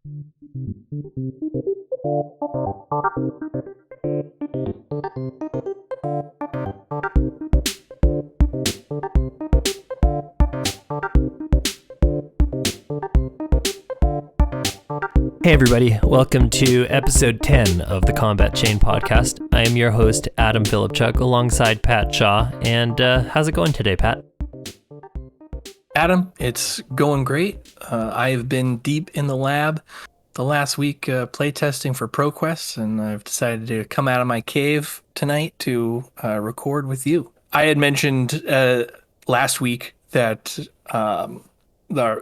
Hey everybody, welcome to episode 10 of the Combat Chain podcast. I am your host, Adam Philipchuk, alongside Pat Shaw. And how's it going today, Pat? Adam, it's going great. I've been deep in the lab the last week playtesting for ProQuest, and I've decided to come out of my cave tonight to record with you. I had mentioned last week that... the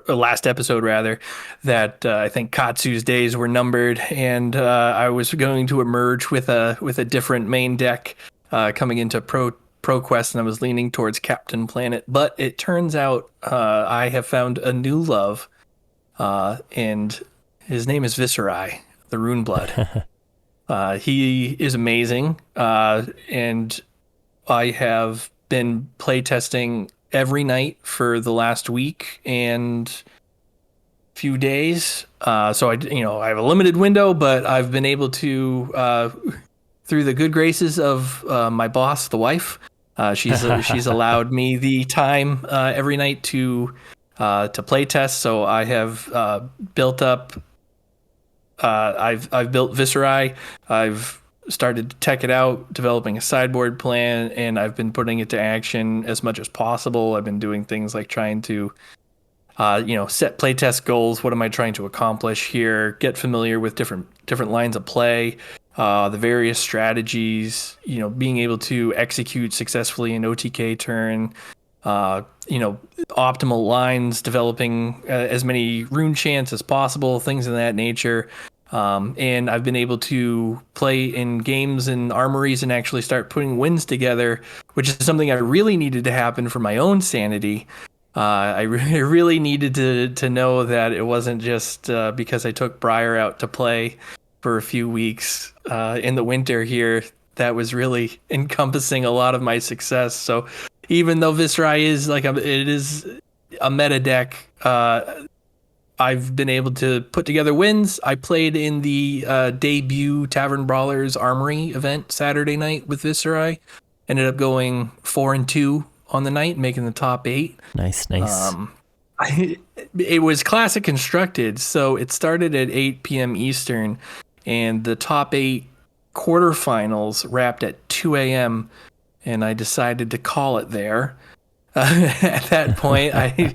last episode rather, that I think Katsu's days were numbered, and I was going to emerge with a different main deck coming into ProQuest, and I was leaning towards Captain Planet. But it turns out I have found a new love, and his name is Visserai, the Runeblood. He is amazing, and I have been playtesting every night for the last week and few days. So I have a limited window, but I've been able to, through the good graces of my boss, the wife, she's allowed me the time every night to play test. So I have built up. I've built Visserai. I've started to tech it out, developing a sideboard plan, and I've been putting it to action as much as possible. I've been doing things like trying to, set playtest goals. What am I trying to accomplish here? Get familiar with different lines of play, the various strategies. Being able to execute successfully an OTK turn. Optimal lines, developing as many rune chants as possible, things of that nature. And I've been able to play in games and armories and actually start putting wins together, which is something I really needed to happen for my own sanity. I really needed to know that it wasn't just because I took Briar out to play for a few weeks in the winter here. That was really encompassing a lot of my success. So even though Visserai is it is a meta deck, I've been able to put together wins. I played in the debut Tavern Brawlers Armory event Saturday night with Visserai. Ended up going 4-2 on the night, making the top 8. Nice. It was classic constructed, so it started at 8 p.m. Eastern, and the top 8 quarterfinals wrapped at 2 a.m., and I decided to call it there. At that point, I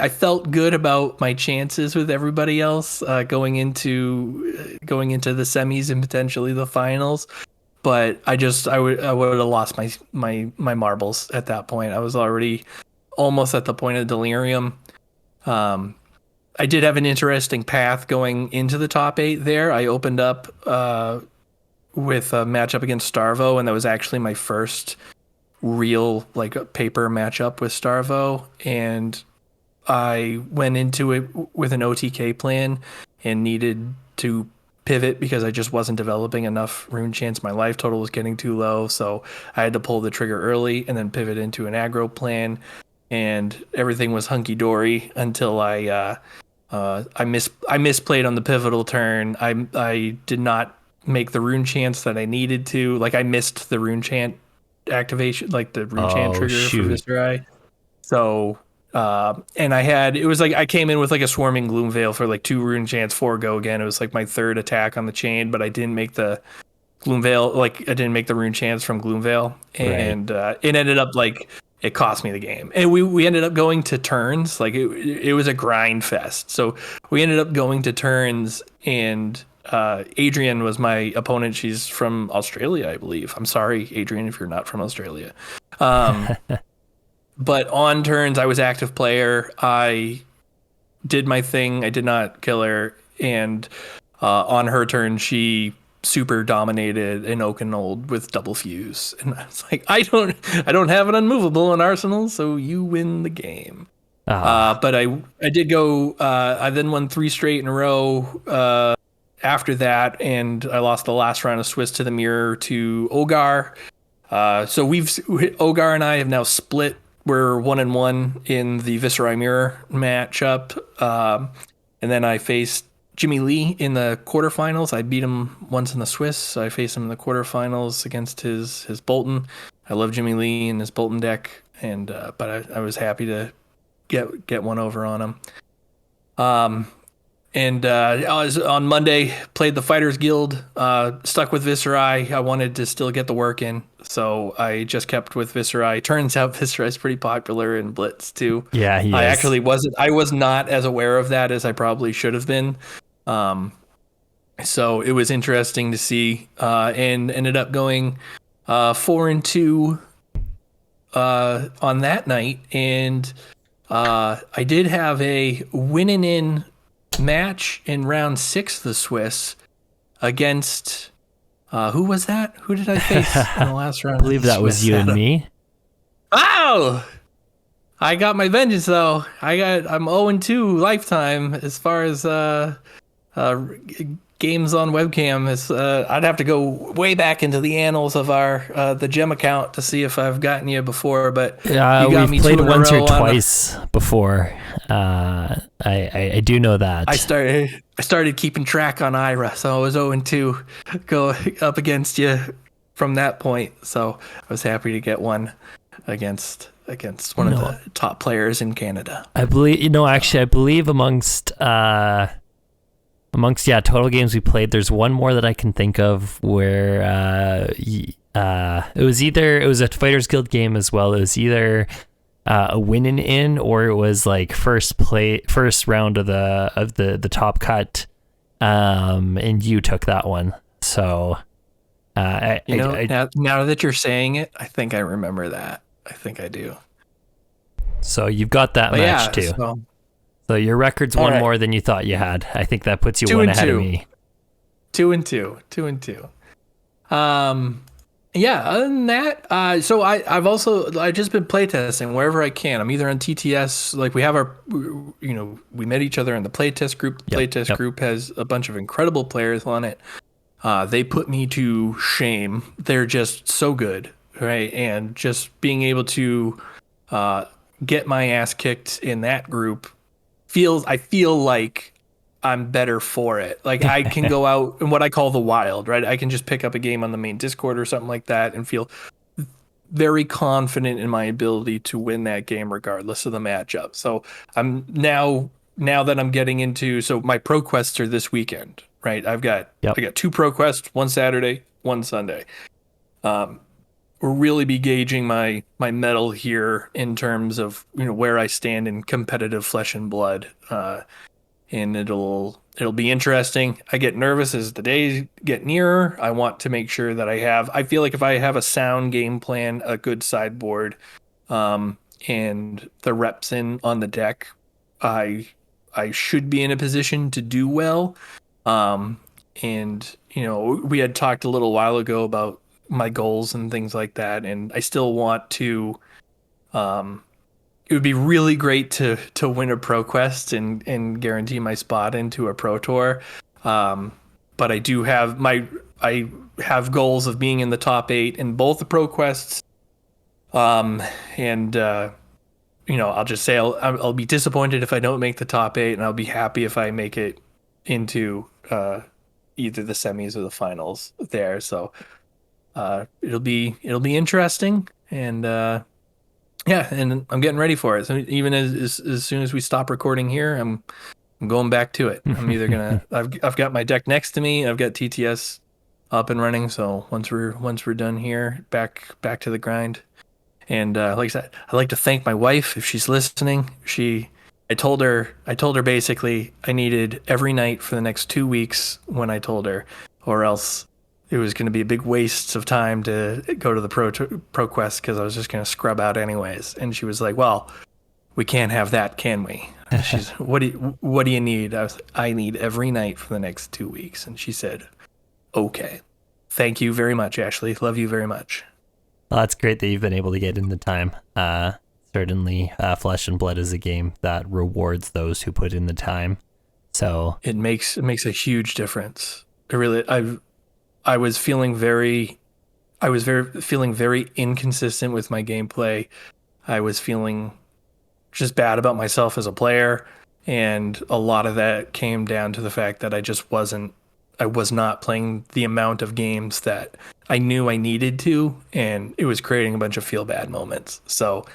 felt good about my chances with everybody else going into the semis and potentially the finals, but I would have lost my marbles at that point. I was already almost at the point of delirium. I did have an interesting path going into the top 8 there. I opened up with a matchup against Starvo, and that was actually my first real paper matchup with Starvo, and I went into it with an OTK plan and needed to pivot because I just wasn't developing enough rune chants. My life total was getting too low, so I had to pull the trigger early and then pivot into an aggro plan, and everything was hunky-dory until I misplayed on the pivotal turn. I did not make the rune chants that I needed to. I missed the rune chant activation, the rune chant trigger for Visserai. So and I came in with a swarming Gloomveil for 2 rune chants, 4 go again. It was my third attack on the chain, but I didn't make the Gloomveil, I didn't make the rune chants from Gloomveil, and it ended up it cost me the game. And we ended up going to turns. It was a grind fest. So we ended up going to turns, and Adrian was my opponent. She's from Australia, I believe. I'm sorry, Adrian, if you're not from Australia. But on turns, I was active player. I did my thing. I did not kill her. And on her turn, she super dominated an Oakenold with double fuse. And I was I don't have an unmovable in Arsenal, so you win the game. But I did go, I then won 3 straight in a row after that, and I lost the last round of Swiss to the Mirror to Ogar. So Ogar and I have now split we're 1-1 in the Visserai Mirror matchup. And then I faced Jimmy Lee in the quarterfinals. I beat him once in the Swiss. So I faced him in the quarterfinals against his Bolton. I love Jimmy Lee and his Bolton deck, and but I was happy to get one over on him. And I was on Monday, played the Fighters Guild, stuck with Visserai. I wanted to still get the work in, so I just kept with Visserai. Turns out Visserai is pretty popular in Blitz too. Yeah, he is. Actually wasn't. I was not as aware of that as I probably should have been. So it was interesting to see, and ended up going 4-2 on that night, and I did have a winning in match in round 6 of the Swiss against who was that? Who did I face in the last round? I believe that was you and me. Oh, I got my vengeance though. I'm 0-2 lifetime as far as games on webcam. I'd have to go way back into the annals of the gem account to see if I've gotten you before, but you got we've played once or twice before. I do know that. I started keeping track on Ira, so I was 0-2 go up against you from that point. So I was happy to get one against one of the top players in Canada. I believe amongst total games we played, there's one more that I can think of where it was a Fighters Guild game as well. It was either a winning in, or it was like first round of the top cut, and you took that one. So now that you're saying it, I think I remember that. I think I do. So you've got that match too. So your record's one more than you thought you had. I think that puts you one ahead of me. 2-2. Yeah, other than that, so I've just been playtesting wherever I can. I'm either on TTS, like we have we met each other in the playtest group. The playtest group has a bunch of incredible players on it. They put me to shame. They're just so good, right? And just being able to get my ass kicked in that group, I feel like I'm better for it. Like I can go out in what I call the wild, right? I can just pick up a game on the main Discord or something like that and feel very confident in my ability to win that game regardless of the matchup. So I'm now that I'm getting into, so my ProQuests are this weekend, right? I got 2 ProQuests, one Saturday, one Sunday. We'll really be gauging my mettle here in terms of where I stand in competitive flesh and blood, and it'll be interesting. I get nervous as the days get nearer. I want to make sure that I feel like if I have a sound game plan, a good sideboard, and the reps in on the deck, I should be in a position to do well. And we had talked a little while ago about my goals and things like that, and I still want to it would be really great to win a ProQuest and guarantee my spot into a Pro Tour, but I do have I have goals of being in the top 8 in both the ProQuests, and I'll just say I'll be disappointed if I don't make the top 8, and I'll be happy if I make it into either the semis or the finals there. So it'll be interesting, and and I'm getting ready for it. So even as soon as we stop recording here, I'm going back to it. I'm either gonna I've got my deck next to me. I've got TTS up and running. So once we're done here, back to the grind. And like I said, I'd like to thank my wife if she's listening. I told her basically I needed every night for the next 2 weeks when I told her, or else it was going to be a big waste of time to go to the ProQuest because I was just going to scrub out anyways. And she was like, "Well, we can't have that, can we?" She's, what do you need? I need every night for the next 2 weeks. And she said, "Okay, thank you very much, Ashley. Love you very much." Well, that's great that you've been able to get in the time. Certainly, Flesh and Blood is a game that rewards those who put in the time. So it makes a huge difference. It really, I was feeling very inconsistent with my gameplay I was feeling just bad about myself as a player, and a lot of that came down to the fact that I was not playing the amount of games that I knew I needed to, and it was creating a bunch of feel bad moments. So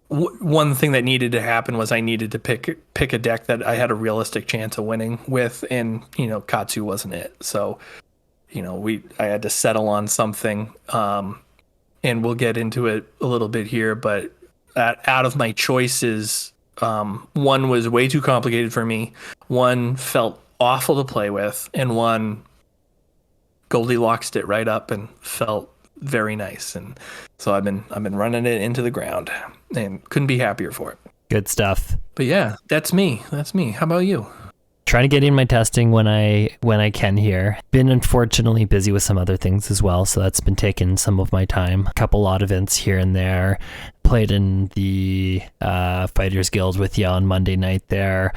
one thing that needed to happen was I needed to pick a deck that I had a realistic chance of winning with, and Katsu wasn't it. So I had to settle on something, and we'll get into it a little bit here. But out of my choices, one was way too complicated for me. One felt awful to play with, and one Goldilocks it right up and felt very nice. And so I've been running it into the ground and couldn't be happier for it. Good stuff. But yeah, that's me. How about you? Trying to get in my testing when I can here. Been unfortunately busy with some other things as well, so that's been taking some of my time. A couple lot events here and there. Played in the Fighters Guild with you on Monday night there.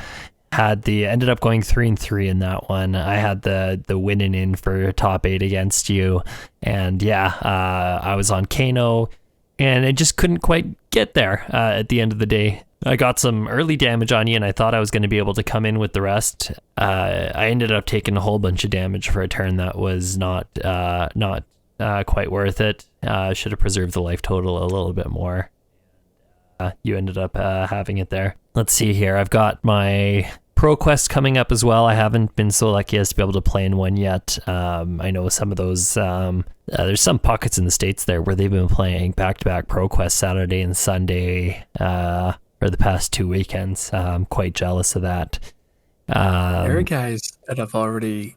Ended up going 3-3 in that one. I had the winning in for top 8 against you, and I was on Kano, and I just couldn't quite get there at the end of the day. I got some early damage on you, and I thought I was going to be able to come in with the rest. I ended up taking a whole bunch of damage for a turn that was not quite worth it. Should have preserved the life total a little bit more. You ended up having it there. Let's see here. I've got my ProQuest coming up as well. I haven't been so lucky as to be able to play in one yet. I know some of those, there's some pockets in the States there where they've been playing back-to-back ProQuest Saturday and Sunday for the past 2 weekends. I'm quite jealous of that. There are guys that have already,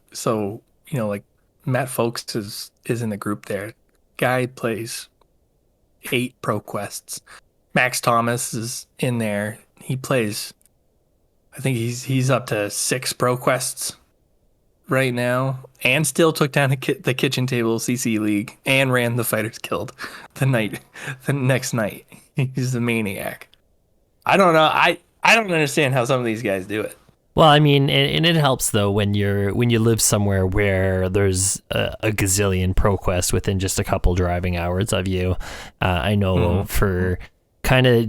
like Matt Folks is in the group there. Guy plays 8 ProQuests. Max Thomas is in there. He plays, I think he's up to 6 ProQuests right now, and still took down the kitchen table CC League and ran the Fighters Guild the next night. He's the maniac. I don't know. I don't understand how some of these guys do it. Well, I mean, and it helps though when you live somewhere where there's a gazillion ProQuest within just a couple driving hours of you. I know for kind of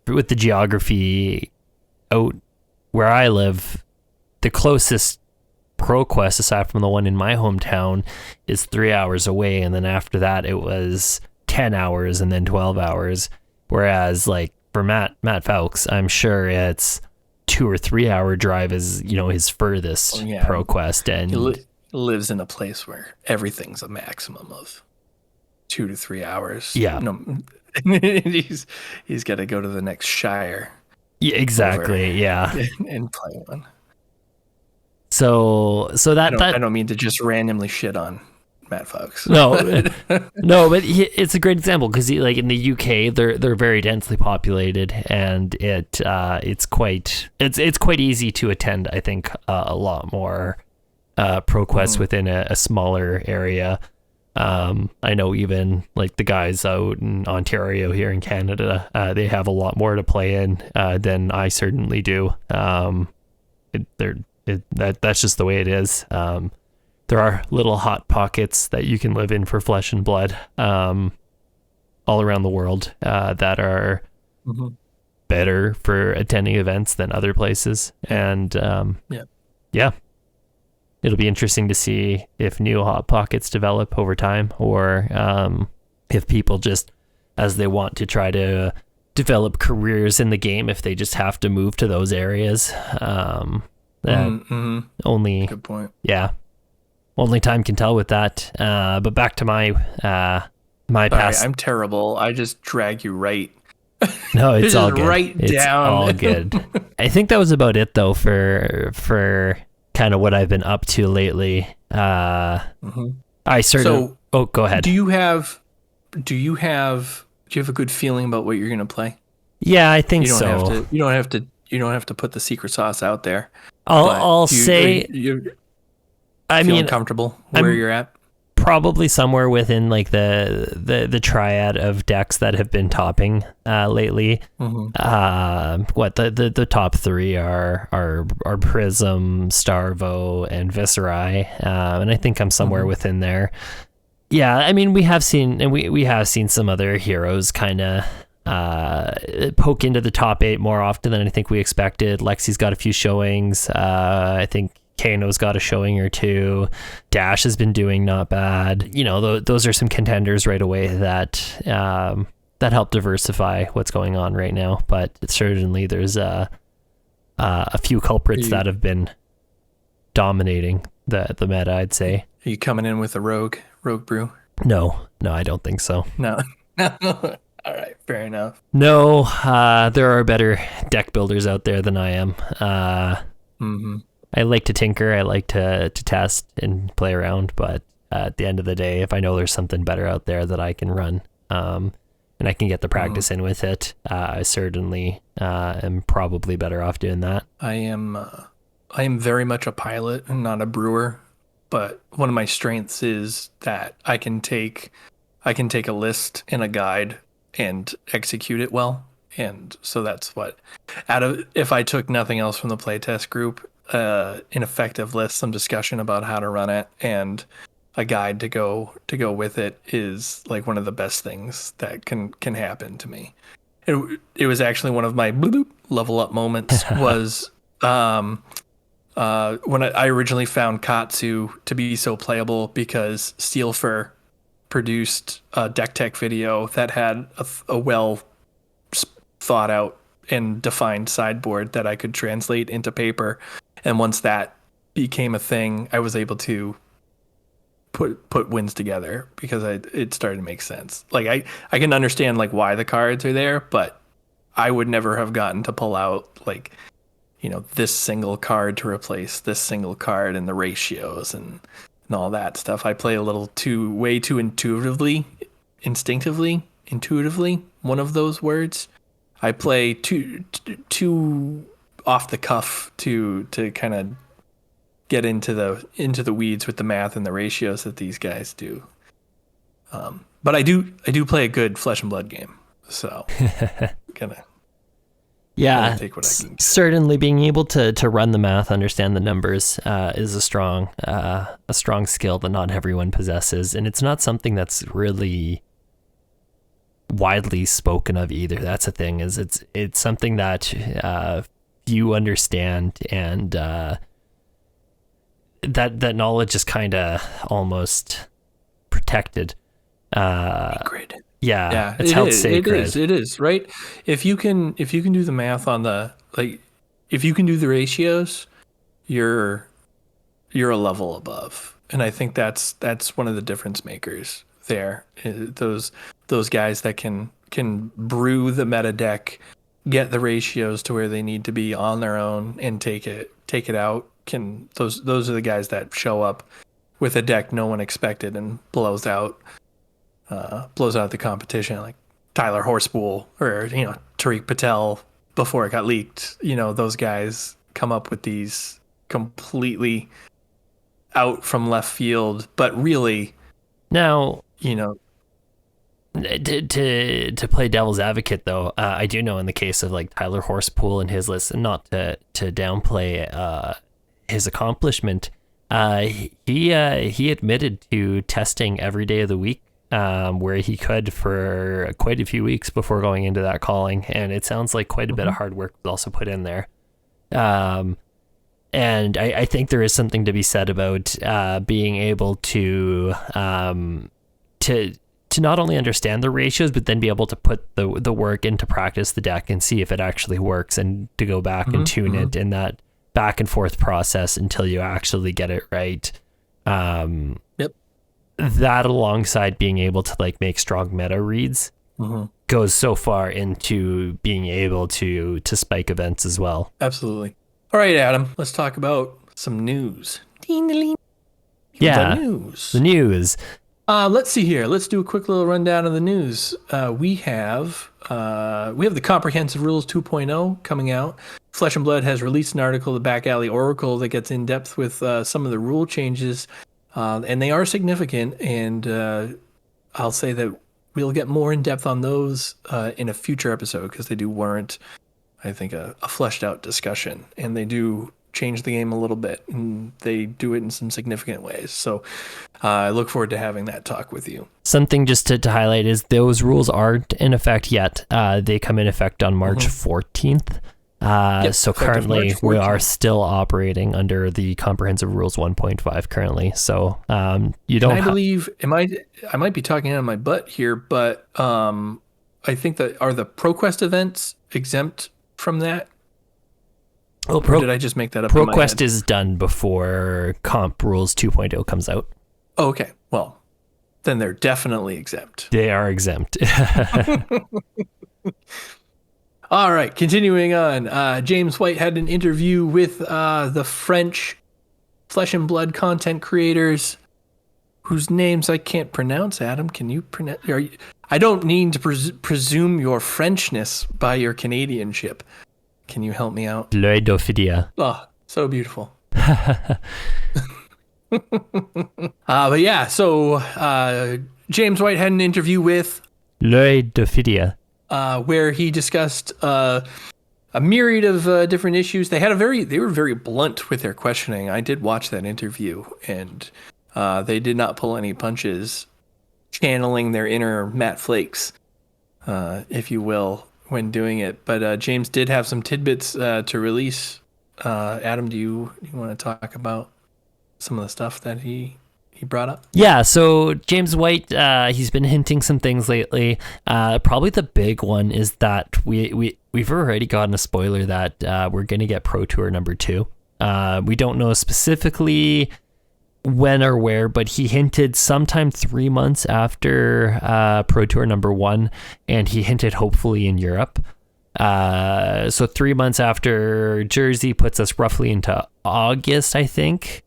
with the geography out where I live, the closest ProQuest aside from the one in my hometown is 3 hours away, and then after that it was 10 hours and then 12 hours. Whereas like for Matt Fowkes, I'm sure it's 2 or 3 hour drive is his furthest ProQuest, and he lives in a place where everything's a maximum of 2 to 3 hours. Yeah. He's got to go to the next Shire. Yeah, exactly. Yeah. And play one. So that I don't mean to just randomly shit on Matt Fox. No, but it's a great example because like in the UK, they're very densely populated, and it's quite easy to attend. I think a lot more ProQuest within a smaller area. I know even like the guys out in Ontario here in Canada, they have a lot more to play in than I certainly do. That's just the way it is. There are little hot pockets that you can live in for Flesh and Blood all around the world that are better for attending events than other places. And yeah. It'll be interesting to see if new hot pockets develop over time, or if people just, as they want to try to develop careers in the game, if they just have to move to those areas. Only good point. Yeah. Only time can tell with that. But back to my past. I'm terrible. I just drag you right. No, it's all good. Right down. It's all good. I think that was about it though for kind of what I've been up to lately. Go ahead. Do you have a good feeling about what you're going to play? Yeah, I think so. You don't have to put the secret sauce out there. I'll say I mean, comfortable where you're at? Probably somewhere within like the triad of decks that have been topping lately. The top 3 are Prism, Starvo, and Visserai, and I think I'm somewhere within there. Yeah, I mean, we have seen, and we have seen some other heroes kind of poke into the top 8 more often than I think we expected. Lexi's got a few showings. I think Kano's got a showing or two. Dash has been doing not bad. You know, those are some contenders right away that that help diversify what's going on right now. But certainly there's a few culprits that have been dominating the meta, I'd say. Are you coming in with a rogue brew? No, I don't think so. No. All right, fair enough. No, there are better deck builders out there than I am. I like to tinker, I like to test and play around, but at the end of the day, if I know there's something better out there that I can run, and I can get the practice in with it, I certainly am probably better off doing that. I am very much a pilot and not a brewer, but one of my strengths is that I can take a list and a guide and execute it well. And so that's what, if I took nothing else from the playtest group, an effective list, some discussion about how to run it, and a guide to go with it is like one of the best things that can happen to me. It was actually one of my level up moments was when I originally found Katsu to be so playable because Steelfur produced a deck tech video that had a well thought out and defined sideboard that I could translate into paper. And once that became a thing, I was able to put wins together because it started to make sense. Like I can understand like why the cards are there, but I would never have gotten to pull out like, you know, this single card to replace this single card and the ratios and all that stuff. I play a little way too intuitively, one of those words. I play too off the cuff to kind of get into the weeds with the math and the ratios that these guys do. But I do play a good Flesh and Blood game, so gonna take what I can get. Certainly being able to run the math, understand the numbers is a strong skill that not everyone possesses, and it's not something that's really widely spoken of either. That's the thing, is it's something that few understand, and that knowledge is kind of almost protected. Sacred. Yeah, it's held sacred. It is, right? If you can do the math on if you can do the ratios, you're a level above. And I think that's one of the difference makers there. Those guys that can brew the meta deck, get the ratios to where they need to be on their own and take it out. Those are the guys that show up with a deck no one expected and blows out the competition, like Tyler Horspool or Tariq Patel before it got leaked. Those guys come up with these completely out from left field, but really now to play devil's advocate though, I do know in the case of like Tyler Horspool and his list, and not to downplay his accomplishment, he admitted to testing every day of the week where he could for quite a few weeks before going into that calling, and it sounds like quite a bit of hard work was also put in there. And I think there is something to be said about being able to not only understand the ratios, but then be able to put the work into practice the deck and see if it actually works, and to go back and tune it in that back and forth process until you actually get it right. Yep. That alongside being able to like make strong meta reads goes so far into being able to spike events as well. Absolutely. All right, Adam, let's talk about some news. Yeah, the news. Let's see here. Let's do a quick little rundown of the news. We have the Comprehensive Rules 2.0 coming out. Flesh and Blood has released an article, the Back Alley Oracle, that gets in depth with some of the rule changes, and they are significant. And I'll say that we'll get more in depth on those in a future episode, because they do warrant, I think, a fleshed out discussion, and they do change the game a little bit, and they do it in some significant ways. So I look forward to having that talk with you. Something just to highlight is those rules aren't in effect yet. They come in effect on March 14th. So currently we are still operating under the comprehensive rules 1.5 currently. So you don't. I believe I might be talking out of my butt here, but I think that are the ProQuest events exempt from that? Or did I just make that up? ProQuest is done before Comp Rules 2.0 comes out. Oh, okay. Well, then they're definitely exempt. They are exempt. All right, continuing on. James White had an interview with the French Flesh and Blood content creators whose names I can't pronounce. Adam, can you pronounce? I don't mean to presume your Frenchness by your Canadianship. Can you help me out? L'œil d'Ophidia. Oh, so beautiful. But yeah, so James White had an interview with L'œil d'Ophidia, where he discussed a myriad of different issues. They were very blunt with their questioning. I did watch that interview, and they did not pull any punches, channeling their inner Matt Flakes, if you will, when doing it. But James did have some tidbits to release. Adam, do you want to talk about some of the stuff that he brought up? Yeah, so James White, he's been hinting some things lately. Probably the big one is that we've already gotten a spoiler that we're going to get Pro Tour number 2. We don't know specifically when or where, but he hinted sometime 3 months after Pro Tour number 1, and he hinted hopefully in Europe. So 3 months after Jersey puts us roughly into August, I think.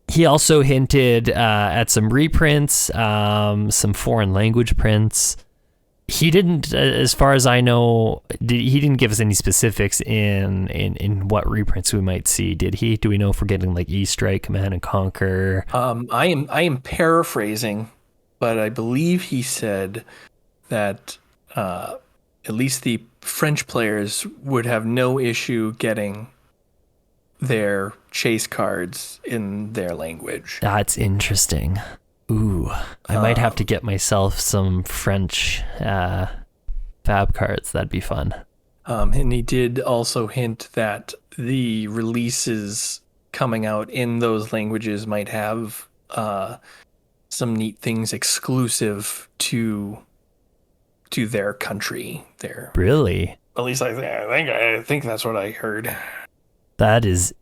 He also hinted at some reprints, some foreign language prints. He didn't, as far as I know, he didn't give us any specifics in what reprints we might see. Did he? Do we know if we're getting like E-Strike, Command and Conquer? I am paraphrasing, but I believe he said that at least the French players would have no issue getting their chase cards in their language. That's interesting. Ooh, I might have to get myself some French fab cards. That'd be fun. And he did also hint that the releases coming out in those languages might have some neat things exclusive to their country. Really? At least I think that's what I heard. That is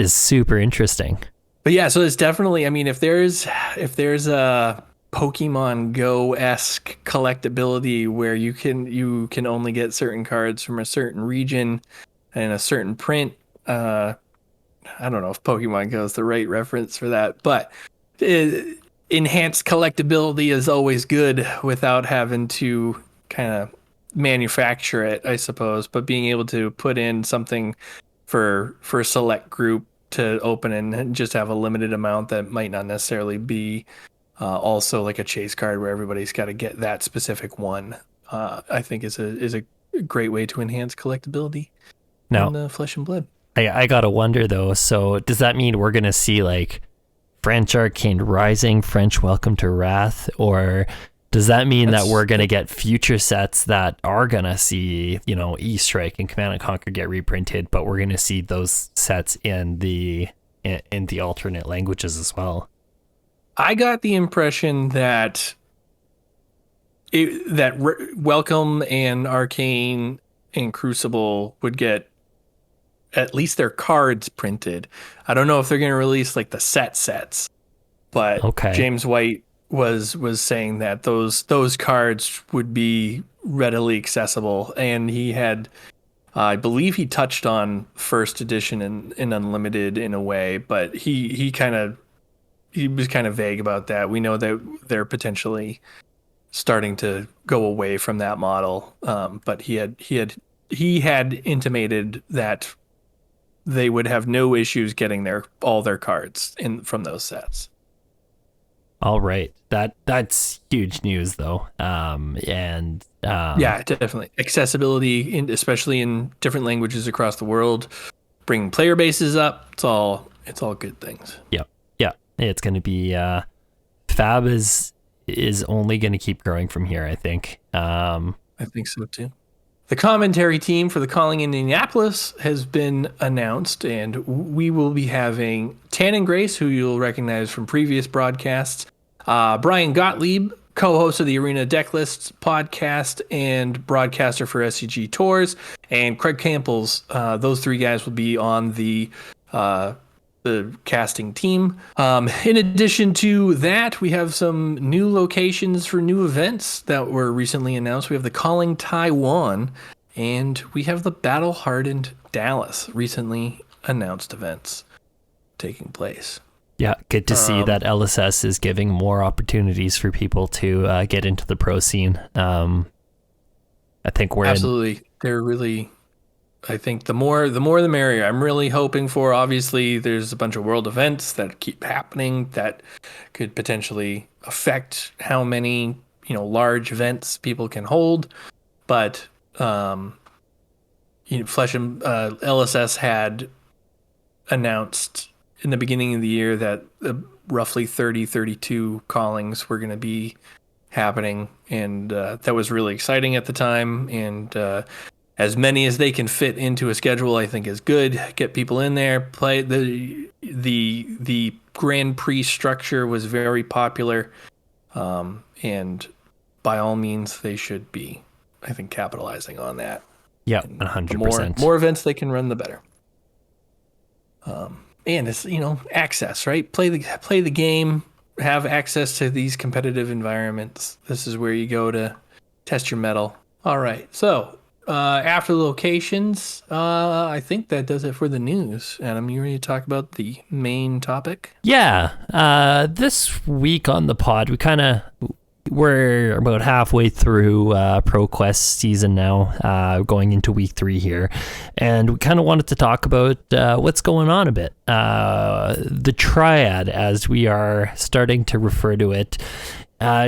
super interesting. But yeah, so it's definitely, I mean, if there's a Pokemon Go-esque collectability where you can only get certain cards from a certain region and a certain print, I don't know if Pokemon Go is the right reference for that, but enhanced collectability is always good without having to kind of manufacture it, I suppose, but being able to put in something for a select group to open and just have a limited amount that might not necessarily be also like a chase card where everybody's got to get that specific one. I think is a great way to enhance collectability in Flesh and Blood. I gotta wonder though. So does that mean we're gonna see like French Arcane Rising, French Welcome to Wrath, or does that mean that we're going to get future sets that are going to see, E-Strike and Command and Conquer get reprinted, but we're going to see those sets in the alternate languages as well? I got the impression that Welcome and Arcane and Crucible would get at least their cards printed. I don't know if they're going to release like the sets, but okay. James White was saying that those cards would be readily accessible, and he had I believe he touched on first edition and Unlimited in a way, but he was kind of vague about that. We know that they're potentially starting to go away from that model, but he had intimated that they would have no issues getting all their cards from those sets. All right, that's huge news though, yeah, definitely accessibility, especially in different languages across the world, bringing player bases up. It's all good things. Yeah. It's going to be Fab is only going to keep growing from here, I think. I think so too. The commentary team for the Calling Indianapolis has been announced, and we will be having Tannen Grace, who you'll recognize from previous broadcasts, Brian Gottlieb, co-host of the Arena Decklists podcast and broadcaster for SCG Tours, and Craig Campbell's. Those three guys will be on the casting team. In addition to that, we have some new locations for new events that were recently announced. We have the Calling Taiwan, and we have the Battle Hardened Dallas, recently announced events taking place. Yeah, good to see that LSS is giving more opportunities for people to get into the pro scene. I think we're absolutely. They're really. I think the more the merrier. I'm really hoping for. Obviously, there's a bunch of world events that keep happening that could potentially affect how many large events people can hold. But Flesh and LSS had announced in the beginning of the year that roughly 32 callings were going to be happening, and that was really exciting at the time. And as many as they can fit into a schedule, I think is good. Get people in there, play. The Grand Prix structure was very popular, and by all means, they should be, I think, capitalizing on that. Yeah, 100%. More events they can run, the better. And it's access, right? Play the game, have access to these competitive environments. This is where you go to test your mettle. All right, so. After the locations, I think that does it for the news. Adam, you ready to talk about the main topic? Yeah. This week on the pod, we're about halfway through ProQuest season now, going into week 3 here. And we kind of wanted to talk about what's going on a bit. The Triad, as we are starting to refer to it,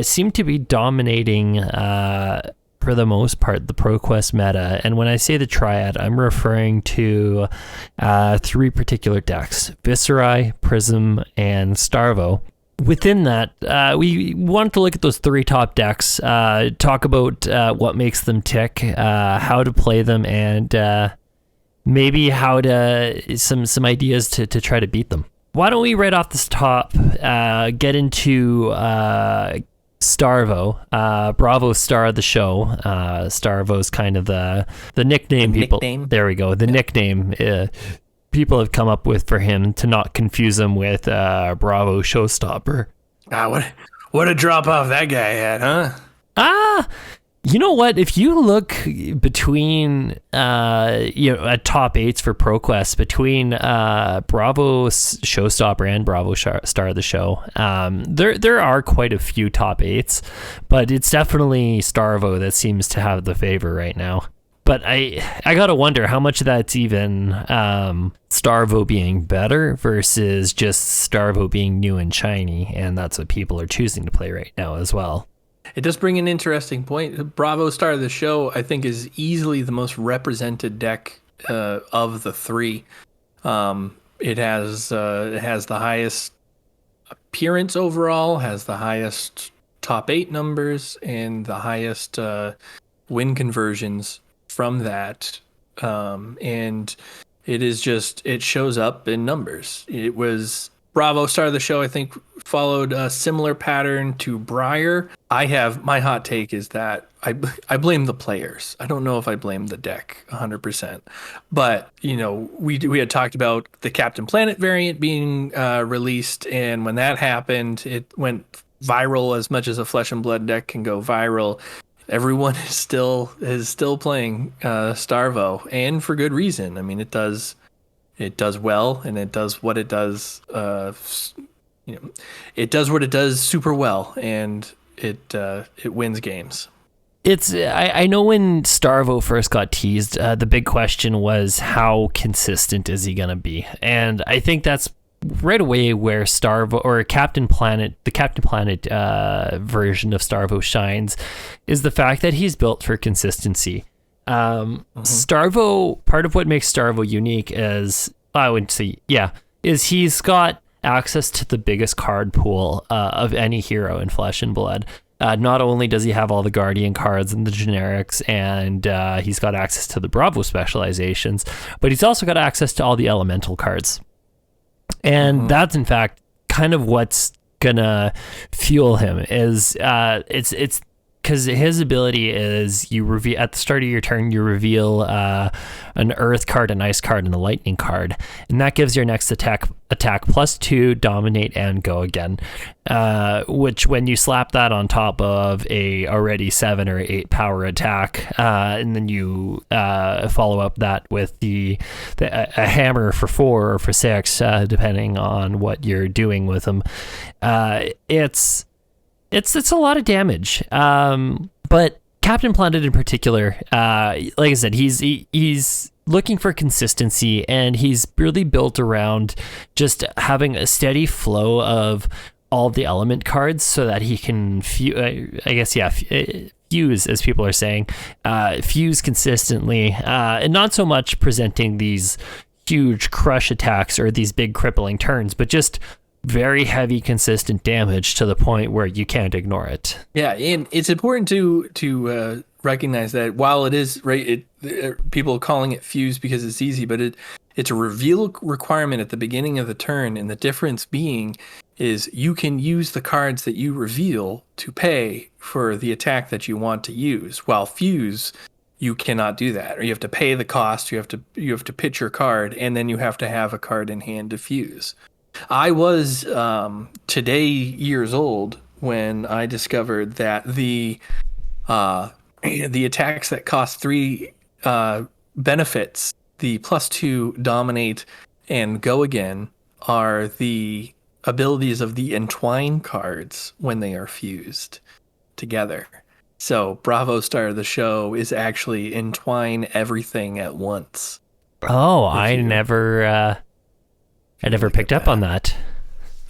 seemed to be dominating for the most part, the ProQuest meta. And when I say the Triad, I'm referring to 3 particular decks: Visserai, Prism, and Starvo. Within that, we wanted to look at those 3 top decks, talk about what makes them tick, how to play them, and maybe how to some ideas to try to beat them. Why don't we, right off this top, get into Starvo, Bravo star of the show. Starvo's kind of the nickname people. Nickname. There we go. The nickname people have come up with for him to not confuse him with Bravo Showstopper. What a drop off that guy had, huh? You know what? If you look between at top 8s for ProQuest, between Bravo Showstopper and Bravo Star of the Show, there are quite a few top 8s, but it's definitely Starvo that seems to have the favor right now. But I gotta wonder how much of that's even Starvo being better versus just Starvo being new and shiny, and that's what people are choosing to play right now as well. It does bring an interesting point. Bravo Star of the Show, I think, is easily the most represented deck of the 3. It has the highest appearance overall, has the highest top 8 numbers, and the highest win conversions from that. And it shows up in numbers. It was Bravo Star of the Show, I think, followed a similar pattern to Briar. My hot take is that I blame the players. I don't know if I blame the deck 100%. But, we had talked about the Captain Planet variant being released, and when that happened, it went viral as much as a Flesh and Blood deck can go viral. Everyone is still playing Starvo, and for good reason. I mean, it does well, and it does what it does. It does what it does super well, and it wins games. I know when Starvo first got teased, the big question was how consistent is he gonna be, and I think that's right away where Starvo or Captain Planet, the Captain Planet version of Starvo shines, is the fact that he's built for consistency. Starvo, part of what makes Starvo unique is, I would say, is he's got access to the biggest card pool of any hero in Flesh and Blood. Not only does he have all the Guardian cards and the generics, and he's got access to the Bravo specializations, but he's also got access to all the elemental cards. And that's, in fact, kind of what's gonna fuel him, is it's because his ability is you reveal at the start of your turn, you reveal an earth card, an ice card, and a lightning card, and that gives your next attack +2, dominate, and go again. Which, when you slap that on top of a already 7 or 8 power attack, and then you follow up that with a hammer for 4 or for 6, depending on what you're doing with them, it's a lot of damage. But Captain Planet in particular, like I said, he's looking for consistency, and he's really built around just having a steady flow of all the element cards so that he can fuse, as people are saying, fuse consistently, and not so much presenting these huge crush attacks or these big crippling turns, but just very heavy, consistent damage to the point where you can't ignore it. Yeah, and it's important to recognize that while it is right, people calling it fuse because it's easy, but it's a reveal requirement at the beginning of the turn, and the difference being is you can use the cards that you reveal to pay for the attack that you want to use. While fuse, you cannot do that, or you have to pay the cost. You have to pitch your card, and then you have to have a card in hand to fuse. I was today years old when I discovered that the attacks that cost 3 benefits, the +2, dominate, and go again, are the abilities of the entwine cards when they are fused together. So Bravo Star of the Show is actually entwine everything at once. Oh, I never picked up on that.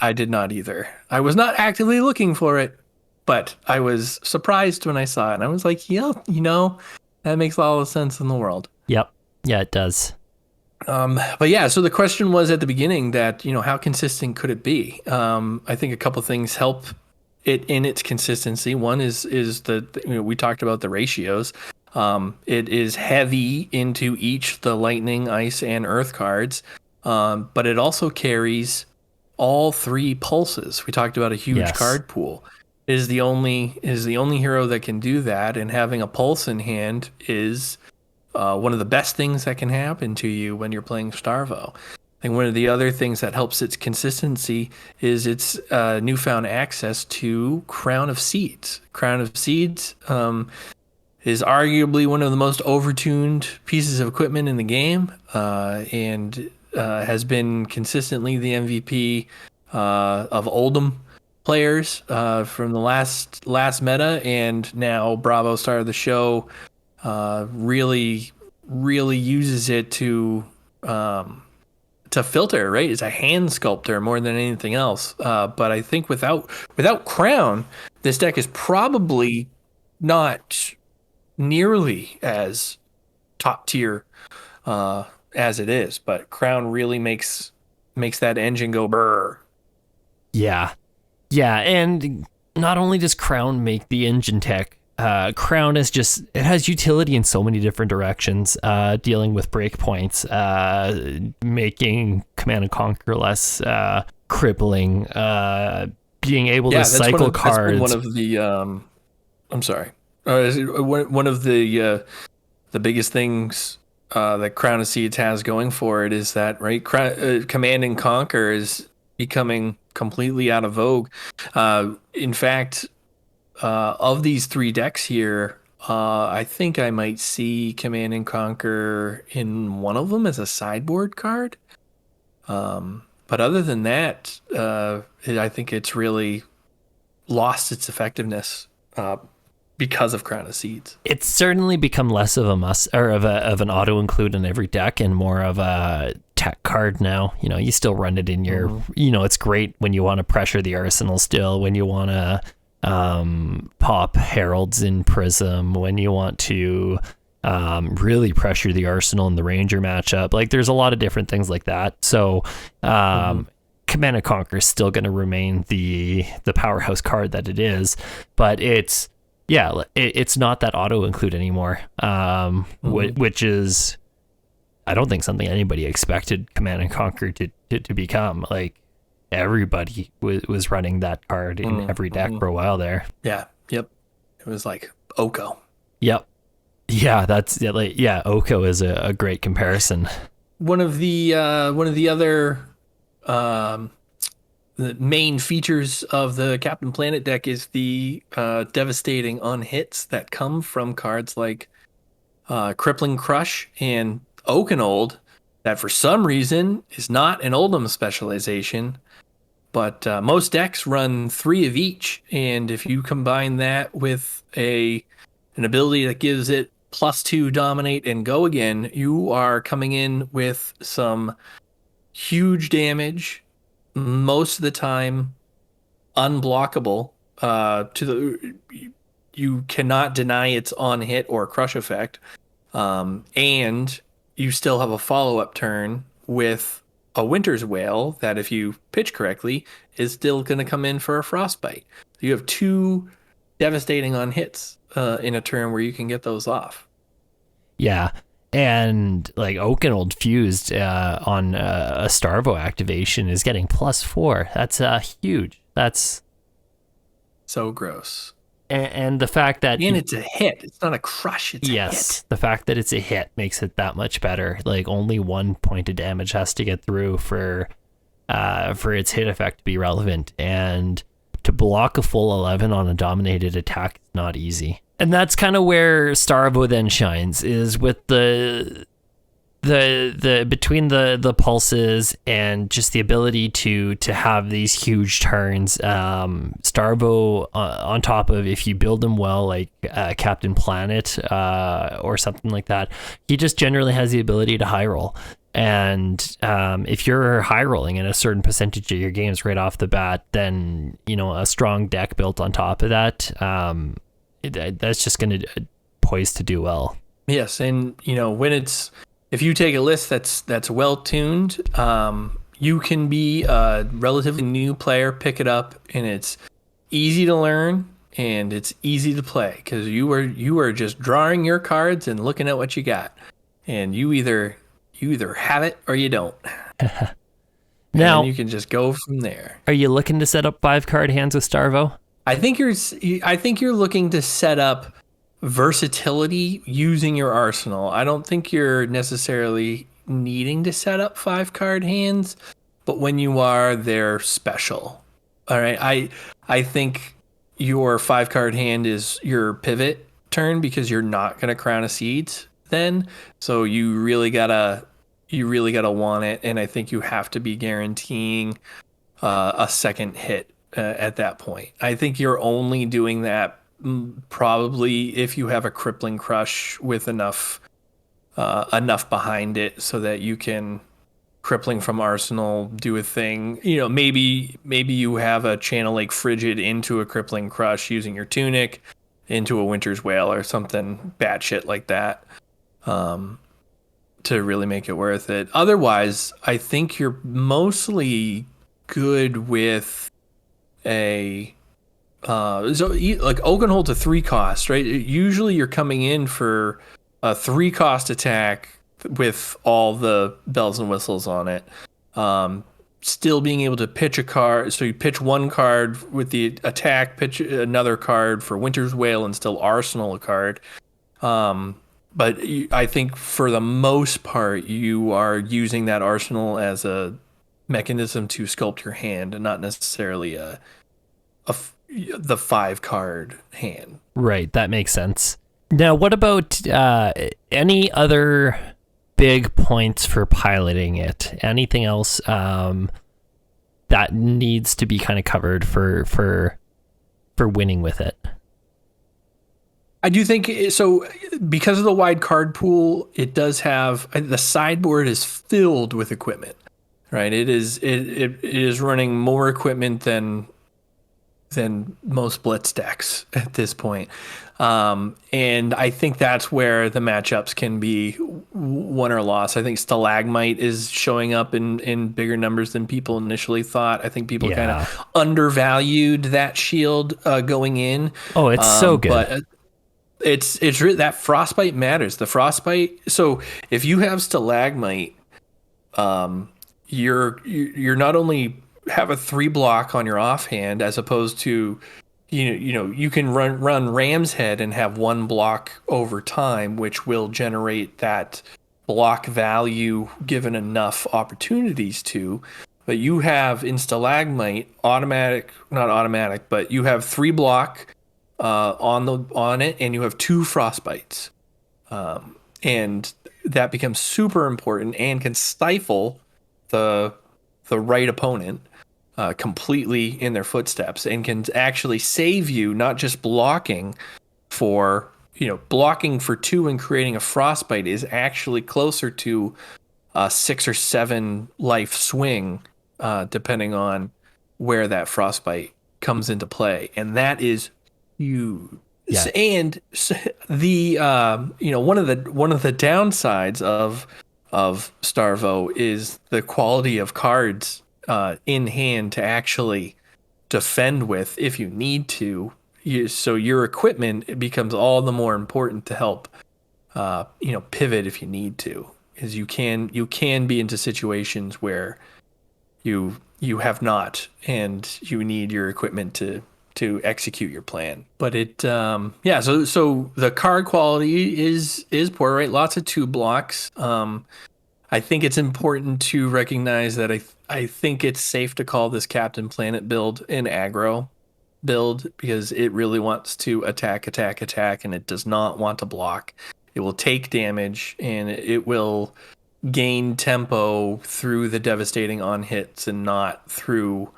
I did not either. I was not actively looking for it, but I was surprised when I saw it. And I was like, yeah, that makes all the sense in the world. Yep. Yeah, it does. But yeah, so the question was at the beginning that, how consistent could it be? I think a couple things help it in its consistency. One is we talked about the ratios. It is heavy into each the lightning, ice, and earth cards. But it also carries all 3 pulses. We talked about a huge card pool. It is the only hero that can do that, and having a pulse in hand is one of the best things that can happen to you when you're playing Starvo. I think one of the other things that helps its consistency is its newfound access to Crown of Seeds. Crown of Seeds is arguably one of the most overtuned pieces of equipment in the game, and has been consistently the MVP of Oldham players from the last meta, and now Bravo Star of the Show really uses it to filter, right? It's a hand sculptor more than anything else. But I think without Crown, this deck is probably not nearly as top tier as it is, but Crown really makes that engine go brr. Yeah, and not only does Crown make the engine tech, Crown is it has utility in so many different directions, dealing with breakpoints, making Command and Conquer less crippling, being able to cycle cards. That's one of the I'm sorry. One of the biggest things that Crown of Seeds has going for it is that, right, Command and Conquer is becoming completely out of vogue. In fact, of these 3 decks here, I think I might see Command and Conquer in one of them as a sideboard card. But other than that, I think it's really lost its effectiveness because of Crown of Seeds. It's certainly become less of a must, or of an auto include in every deck, and more of a tech card now. You still run it in your, it's great when you want to pressure the arsenal still, when you want to pop heralds in Prism, when you want to really pressure the Arsenal and the Ranger matchup. Like there's a lot of different things like that. So Command and Conquer is still going to remain the powerhouse card that it is, but it's not that auto include anymore, which is, I don't think something anybody expected Command and Conquer to become. Like everybody was running that card in every deck for a while there. Yeah. Yep. It was like Oko. Yep. Yeah, Oko is a great comparison. One of the other the main features of the Captain Planet deck is the devastating unhits that come from cards like Crippling Crush and Oakenold, that for some reason is not an Oldham specialization, but most decks run 3 of each, and if you combine that with an ability that gives it +2 dominate and go again, you are coming in with some huge damage, most of the time unblockable. You cannot deny its on hit or crush effect, and you still have a follow-up turn with a Winter's Wail that, if you pitch correctly, is still going to come in for a Frostbite. You have 2 devastating on hits in a turn where you can get those off. Yeah, and like Oakenold fused on a Starvo activation is getting +4. That's huge. That's so gross. And the fact that it's a hit, it's not a crush. It's a hit. The fact that it's a hit makes it that much better. Like only 1 point of damage has to get through for its hit effect to be relevant, and to block a full 11 on a dominated attack is not easy. And that's kind of where Starvo then shines, is with the between the pulses and just the ability to have these huge turns. Starvo on top of, if you build him well, like Captain Planet or something like that, he just generally has the ability to high roll. And if you're high rolling in a certain percentage of your games right off the bat, then a strong deck built on top of that, that's just going to poised to do well. Yes, and if you take a list that's well tuned, you can be a relatively new player, pick it up, and it's easy to learn and it's easy to play, because you are just drawing your cards and looking at what you got, and you either have it or you don't. Now and you can just go from there. Are you looking to set up 5-card hands with Starvo? I think you're looking to set up versatility using your arsenal. I don't think you're necessarily needing to set up 5-card hands, but when you are, they're special. All right. I think your 5-card hand is your pivot turn, because you're not going to Crown of Seeds then. So you really gotta want it. And I think you have to be guaranteeing a second hit at that point. I think you're only doing that probably if you have a Crippling Crush with enough behind it so that you can Crippling from Arsenal, do a thing. Maybe you have a Channel Lake Frigid into a Crippling Crush using your Tunic into a Winter's Wail or something batshit like that, to really make it worth it. Otherwise, I think you're mostly good with a like Oakenhold's a 3-cost, right? Usually you're coming in for a 3-cost attack with all the bells and whistles on it. Still being able to pitch a card, so you pitch 1 card with the attack, pitch another card for Winter's Wail, and still arsenal a card. But I think for the most part, you are using that arsenal as a mechanism to sculpt your hand, and not necessarily the 5-card hand. Right, that makes sense. Now, what about any other big points for piloting it? Anything else that needs to be kind of covered for winning with it? I do think so, because of the wide card pool. It does have, the sideboard is filled with equipment, right? It is running more equipment than than most blitz decks at this point. And I think that's where the matchups can be won or lost. I think Stalagmite is showing up in bigger numbers than people initially thought. I think people kind Yeah. of undervalued that shield going in. Oh, it's so good. But that frostbite matters. The frostbite. So if you have Stalagmite, you're not only have a 3 block on your offhand as opposed to you can run Ram's Head and have 1 block over time, which will generate that block value given enough opportunities to. But you have in Stalagmite not automatic, but you have 3 block on it, and you have 2 frostbites, and that becomes super important and can stifle the right opponent completely in their footsteps, and can actually save you not just blocking for 2 and creating a frostbite is actually closer to a 6 or 7 life swing, depending on where that frostbite comes into play, and that is huge. Yeah. And the one of the downsides of Starvo is the quality of cards in hand to actually defend with if you need to. So your equipment becomes all the more important to help pivot if you need to, because you can be into situations where you have not, and you need your equipment to execute your plan. But so the card quality is poor, right? Lots of 2 blocks. I think it's important to recognize that I think it's safe to call this Captain Planet build an aggro build, because it really wants to attack, and it does not want to block. It will take damage, and it will gain tempo through the devastating on hits and not through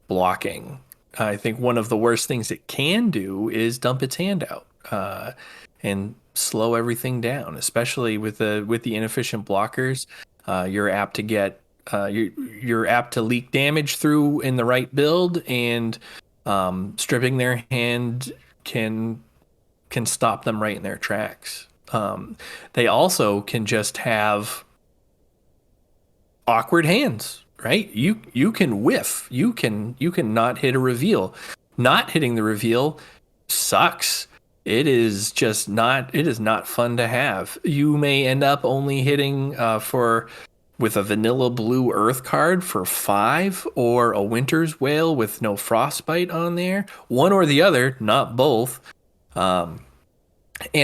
blocking. I think one of the worst things it can do is dump its hand out and slow everything down, especially with the inefficient blockers. You're apt to get you're apt to leak damage through in the right build, and stripping their hand can stop them right in their tracks. They also can just have awkward hands, right? You can whiff. You can not hit a reveal. Not hitting the reveal sucks. It is not fun to have. You may end up only hitting with a vanilla blue earth card for 5, or a Winter's Wail with no frostbite on there. One or the other, not both. And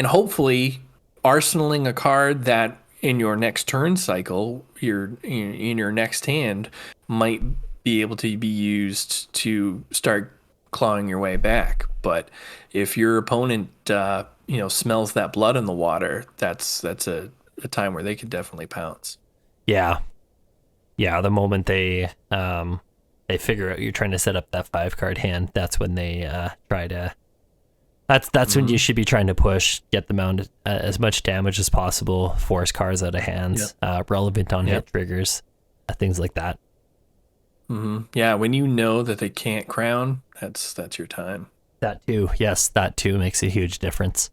hopefully arsenaling a card that in your next turn cycle, in your next hand, might be able to be used to start clawing your way back. But if your opponent smells that blood in the water, that's a time where they could definitely pounce. Yeah. The moment they figure out you're trying to set up that 5-card hand, that's when they try to. That's when you should be trying to push, get them out as much damage as possible, force cards out of hands, relevant on hit triggers, things like that. Mm-hmm. Yeah, when you know that they can't crown, that's your time. That too, yes, that too makes a huge difference.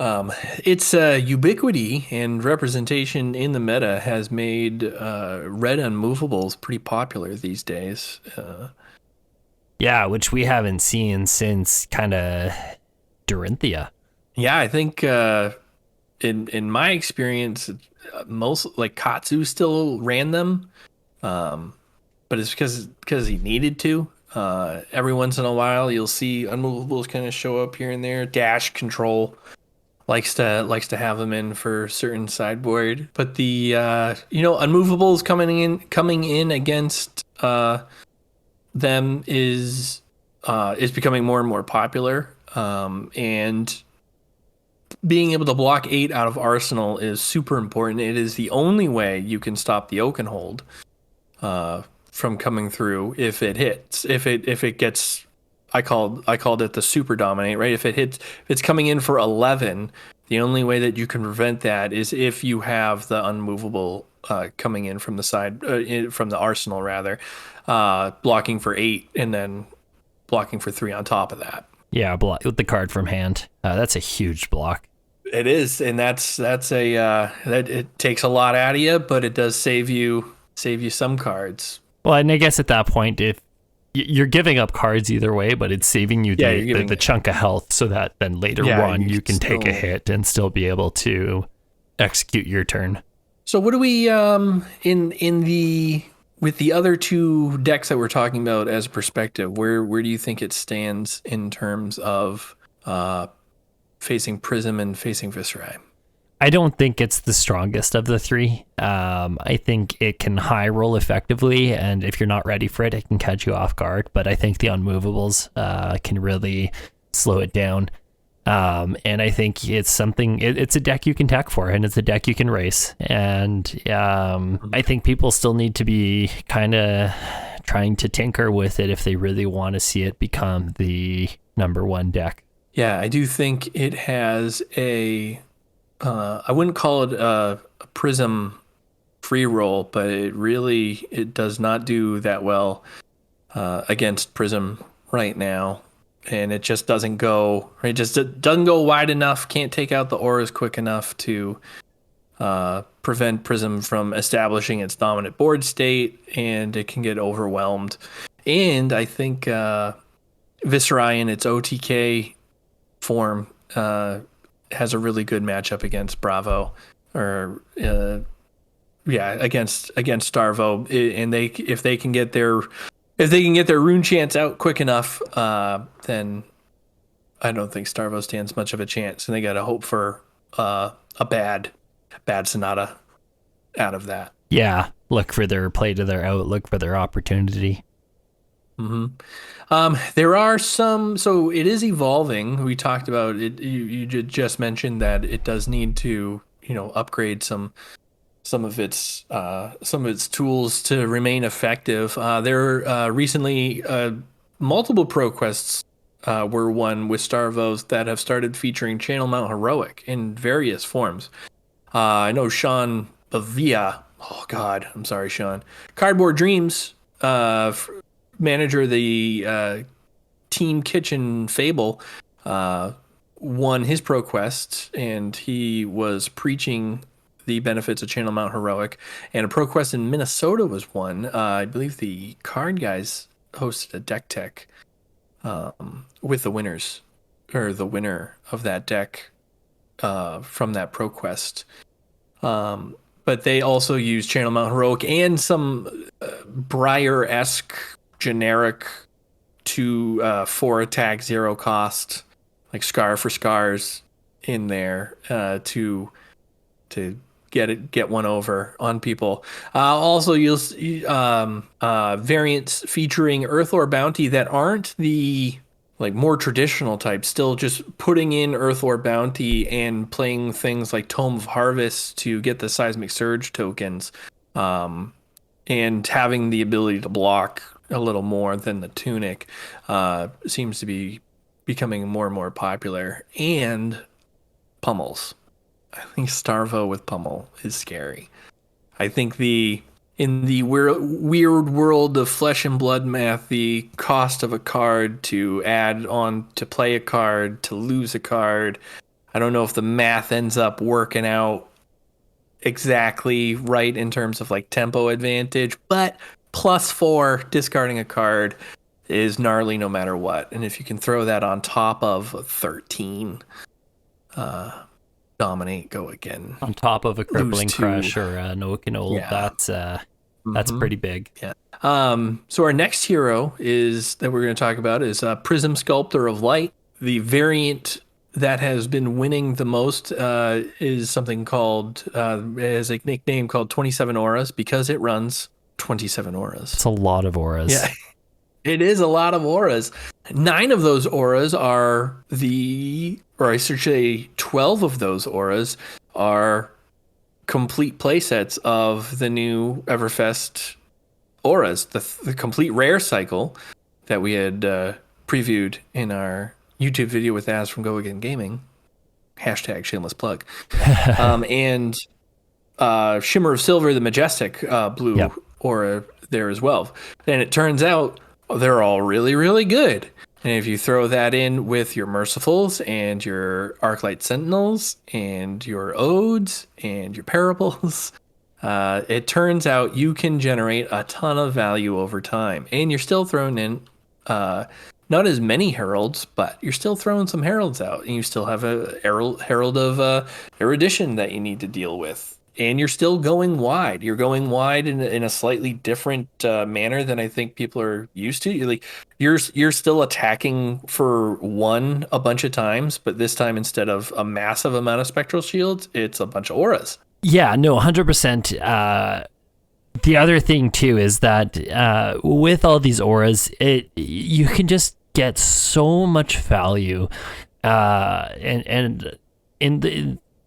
Its ubiquity and representation in the meta has made red unmovables pretty popular these days. Yeah, which we haven't seen since kind of Dorinthia. Yeah, I think in my experience, most like Katsu still ran them, but it's because he needed to. Every once in a while, you'll see unmovables kind of show up here and there. Dash control likes to have them in for certain sideboard, but the unmovables coming in against them is becoming more and more popular, and being able to block 8 out of Arsenal is super important. It is the only way you can stop the Oakenhold from coming through if it hits. If it gets, I called it the super dominate, right? If it's coming in for 11, the only way that you can prevent that is if you have the unmovable coming in from the side, from the Arsenal rather, blocking for 8 and then blocking for 3 on top of that. Yeah, with the card from hand. That's a huge block. It is, and that's a that it takes a lot out of you, but it does save you some cards. Well, and I guess at that point, if you're giving up cards either way, but it's saving you the chunk of health, so that then later on you can take a hit and still be able to execute your turn. So what do we with the other 2 decks that we're talking about as a perspective? Where do you think it stands in terms of facing Prism and facing Visserai? I don't think it's the strongest of the 3. I think it can high roll effectively, and if you're not ready for it, it can catch you off guard. But I think the unmovables can really slow it down. And I think it's something, it's a deck you can tech for, and it's a deck you can race. And I think people still need to be kind of trying to tinker with it if they really want to see it become the number 1 deck. Yeah, I do think it has I wouldn't call it a Prism free roll, but it does not do that well against Prism right now. And it just doesn't go wide enough, can't take out the auras quick enough to prevent Prism from establishing its dominant board state, and it can get overwhelmed. And I think Visserai in its OTK form has a really good matchup against Bravo, or against Starvo, and if they can get their rune chants out quick enough, then I don't think Starvo stands much of a chance, and they got to hope for a bad Sonata out of that. Yeah, look for their play to their out, look for their opportunity. There are some, so it is evolving. We talked about it. You just mentioned that it does need to, upgrade some of its tools to remain effective. There recently multiple ProQuests were won with Starvos that have started featuring Channel Mount Heroic in various forms. I know Sean Bavia. Oh God, I'm sorry, Sean. Cardboard Dreams. Manager of the Team Kitchen Fable won his ProQuest, and he was preaching the benefits of Channel Mount Heroic. And a ProQuest in Minnesota was won. I believe the Card Guys hosted a deck tech with the winners, or the winner of that deck from that ProQuest. But they also use Channel Mount Heroic and some Briar-esque generic 4 attack 0 cost, like Scar for Scars in there to get one over on people. Also, you'll see variants featuring Earthlore Bounty that aren't the more traditional type, still just putting in Earthlore Bounty and playing things like Tome of Harvest to get the Seismic Surge tokens, and having the ability to block a little more than the Tunic seems to be becoming more and more popular. And pummels. I think Starvo with pummel is scary. I think in the weird world of Flesh and Blood math, the cost of a card to add on to play a card, to lose a card, I don't know if the math ends up working out exactly right in terms of tempo advantage, but +4 discarding a card is gnarly no matter what. And if you can throw that on top of 13, dominate, go again, on top of a crippling crush or an Oaken that's pretty big. Yeah. So our next hero that we're going to talk about is Prism, Sculptor of Light. The variant that has been winning the most is something called has a nickname called 27 Auras, because it runs 27 auras. It's a lot of auras. Yeah, it is a lot of auras. 9 of those auras are or I should say 12 of those auras are complete playsets of the new Everfest auras, the complete rare cycle that we had previewed in our YouTube video with Az from Go Again Gaming. Hashtag shameless plug. And Shimmer of Silver, the Majestic blue aura there as well. And it turns out they're all really, really good. And if you throw that in with your Mercifuls and your Arclight Sentinels and your Odes and your Parables, it turns out you can generate a ton of value over time. And you're still throwing in not as many Heralds, but you're still throwing some Heralds out. And you still have a Herald of Erudition that you need to deal with. And you're still going wide. You're going wide in a slightly different manner than I think people are used to. You're still attacking for one a bunch of times, but this time instead of a massive amount of spectral shields, it's a bunch of auras. Yeah, no, 100%. The other thing too is that with all these auras, you can just get so much value, and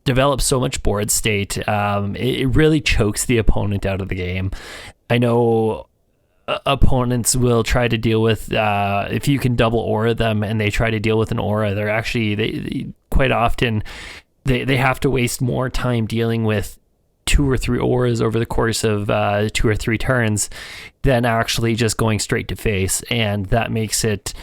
develop so much board state. It really chokes the opponent out of the game. I know opponents will try to deal with if you can double aura them, and they try to deal with an aura. They're actually they quite often they have to waste more time dealing with 2 or 3 auras over the course of 2 or 3 turns than actually just going straight to face, and that makes it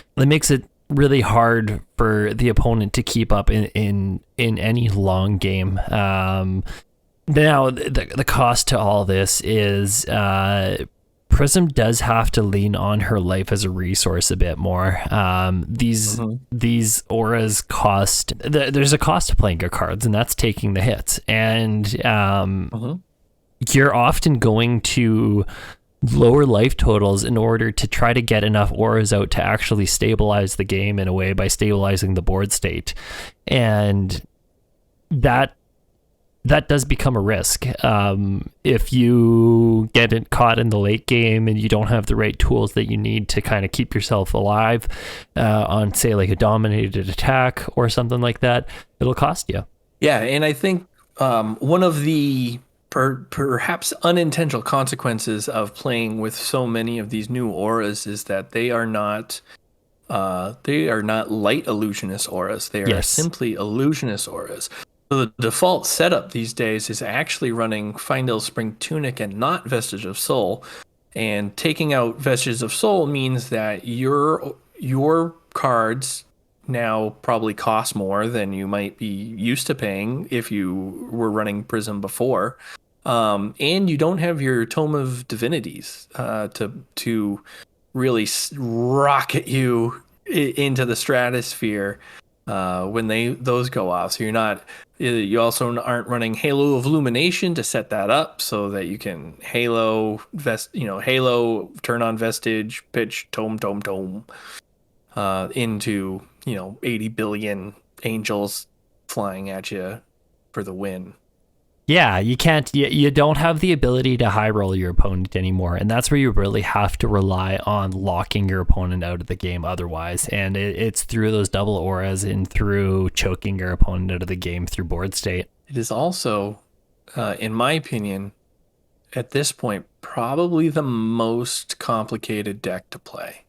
really hard for the opponent to keep up in any long game. Now the cost to all this is Prism does have to lean on her life as a resource a bit more. These auras cost. There's a cost to playing your cards, and that's taking the hits. And you're often going to lower life totals in order to try to get enough auras out to actually stabilize the game in a way by stabilizing the board state, and that does become a risk. If you get it caught in the late game and you don't have the right tools that you need to kind of keep yourself alive on, say, like a dominated attack or something like that, it'll cost you. Yeah, and I think one of the perhaps unintentional consequences of playing with so many of these new auras is that they are not light illusionist auras. They are simply illusionist auras. So the default setup these days is actually running Fyendal Spring Tunic and not Vestige of Soul. And taking out Vestiges of Soul means that your cards now probably cost more than you might be used to paying if you were running Prism before. And you don't have your Tome of Divinities to really rocket you into the stratosphere when those go off. So you also aren't running Halo of Illumination to set that up so that you can Halo, turn on Vestige, pitch Tome into 80 billion angels flying at you for the win. Yeah, you can't. You don't have the ability to high roll your opponent anymore, and that's where you really have to rely on locking your opponent out of the game otherwise. And it's through those double auras and through choking your opponent out of the game through board state. It is also, in my opinion, at this point, probably the most complicated deck to play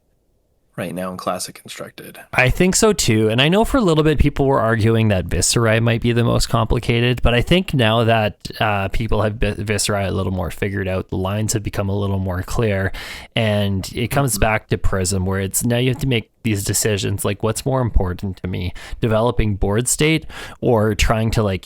right now in Classic Constructed. I think so too, and I know for a little bit people were arguing that Visserai might be the most complicated, but I think now that people have Visserai a little more figured out, the lines have become a little more clear, and it comes back to Prism, where it's now you have to make these decisions, like what's more important to me, developing board state or trying to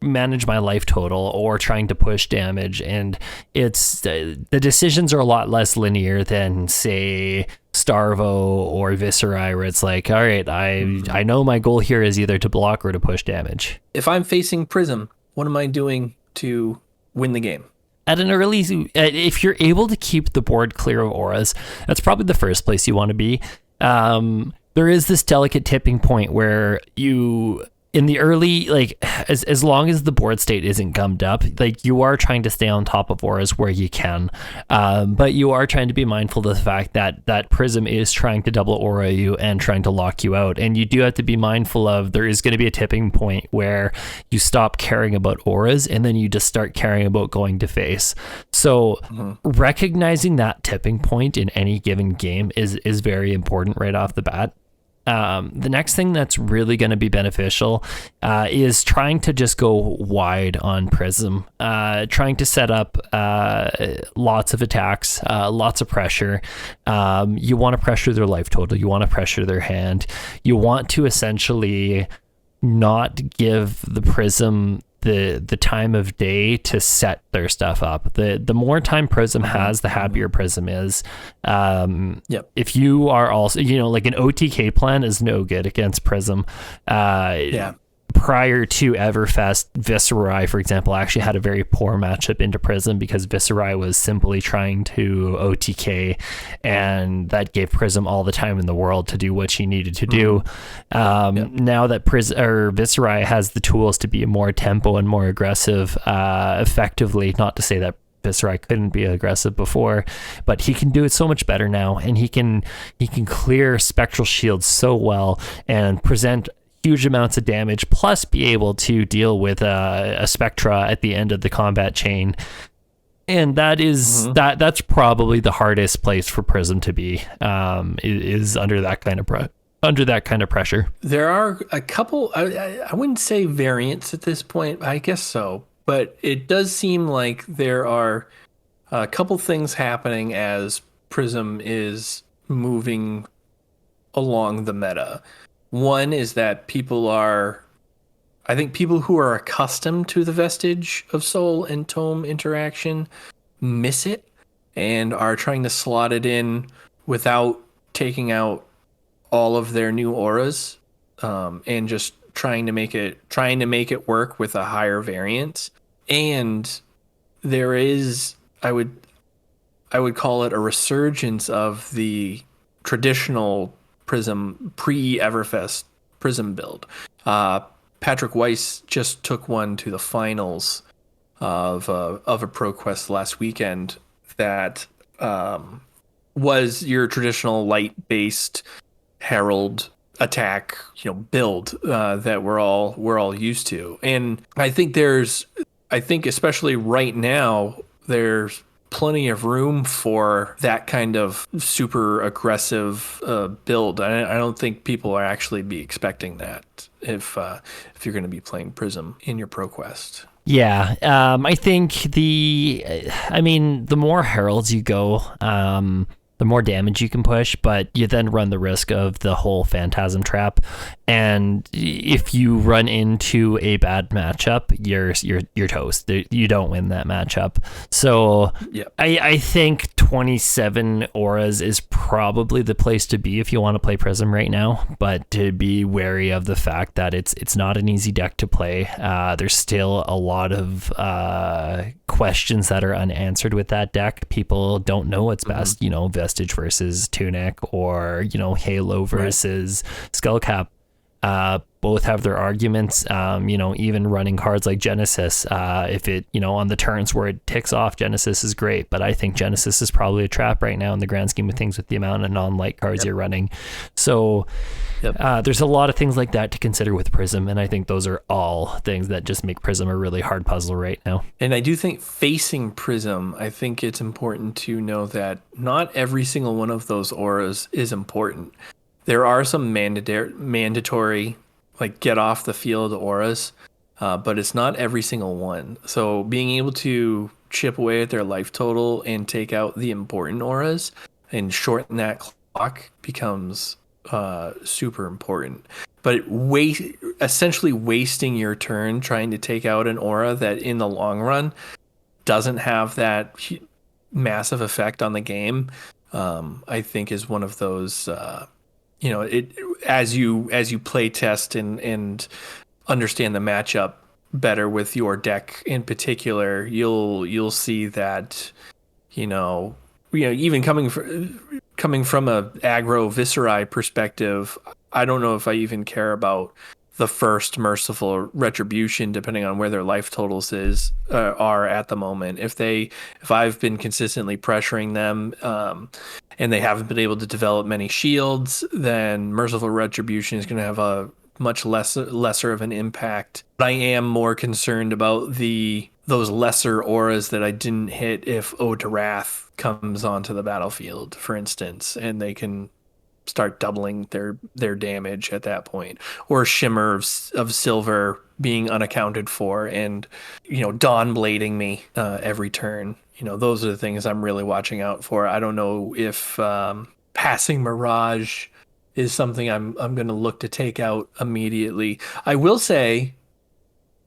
manage my life total or trying to push damage. And it's the decisions are a lot less linear than, say, Starvo or Visserai, where it's like, all right, I know my goal here is either to block or to push damage. If I'm facing Prism, what am I doing to win the game? At an early, if you're able to keep the board clear of auras, that's probably the first place you want to be. There is this delicate tipping point where you, in the early, as long as the board state isn't gummed up, you are trying to stay on top of auras where you can, but you are trying to be mindful of the fact that Prism is trying to double aura you and trying to lock you out, and you do have to be mindful of there is going to be a tipping point where you stop caring about auras and then you just start caring about going to face. So recognizing that tipping point in any given game is very important right off the bat. The next thing that's really going to be beneficial is trying to just go wide on Prism, trying to set up lots of attacks, lots of pressure. You want to pressure their life total. You want to pressure their hand. You want to essentially not give the Prism the time of day to set their stuff up. The more time Prism has, the happier Prism is. If you are also, like an OTK plan is no good against Prism. Prior to Everfest, Visserai, for example, actually had a very poor matchup into Prism because Visserai was simply trying to OTK, and that gave Prism all the time in the world to do what she needed to do. Now that Visserai has the tools to be more tempo and more aggressive effectively, not to say that Visserai couldn't be aggressive before, but he can do it so much better now, and he can clear spectral shields so well and present huge amounts of damage, plus be able to deal with a Spectra at the end of the combat chain. And that is that's probably the hardest place for Prism to be, is under that kind of pressure. There are a couple, I wouldn't say variants at this point, I guess so, but it does seem like there are a couple things happening as Prism is moving along the meta. One is that people who are accustomed to the Vestige of Soul and Tome interaction miss it and are trying to slot it in without taking out all of their new auras, and just trying to make it work with a higher variance. And there is, I would call it a resurgence of the traditional Prism pre-Everfest Prism build. Patrick Weiss just took one to the finals of a ProQuest last weekend that was your traditional light-based Herald attack, build that we're all used to. And I think especially right now, there's plenty of room for that kind of super aggressive build. I don't think people are actually be expecting that if you're going to be playing Prism in your ProQuest. Yeah, I think the more heralds you go, the more damage you can push, but you then run the risk of the whole Phantasm trap. And if you run into a bad matchup, you're toast. You don't win that matchup. So I think 27 auras is probably the place to be if you want to play Prism right now, but to be wary of the fact that it's not an easy deck to play. There's still a lot of questions that are unanswered with that deck. People don't know what's best, Vestige versus Tunic, or Halo versus Skullcap. Both have their arguments. Even running cards like Genesis, if it, on the turns where it ticks off, Genesis is great, but I think Genesis is probably a trap right now in the grand scheme of things with the amount of non-light cards you're running. So there's a lot of things like that to consider with Prism, and I think those are all things that just make Prism a really hard puzzle right now. And I do think facing Prism, I think it's important to know that not every single one of those auras is important. There are some mandatory like get off the field auras, but it's not every single one. So being able to chip away at their life total and take out the important auras and shorten that clock becomes super important. But essentially wasting your turn trying to take out an aura that in the long run doesn't have that massive effect on the game, I think is one of those as you play test and understand the matchup better with your deck in particular, you'll see that even coming from a aggro Visserai perspective, I don't know if I even care about the first merciful retribution, depending on where their life totals are at the moment. If I've been consistently pressuring them, and they haven't been able to develop many shields, then merciful retribution is going to have a much lesser of an impact. But I am more concerned about those lesser auras that I didn't hit if Ode to Wrath comes onto the battlefield, for instance, and they can start doubling their damage at that point, or Shimmer of Silver being unaccounted for, and Dawn blading me every turn. Those are the things I'm really watching out for. I don't know if passing Mirage is something I'm going to look to take out immediately. I will say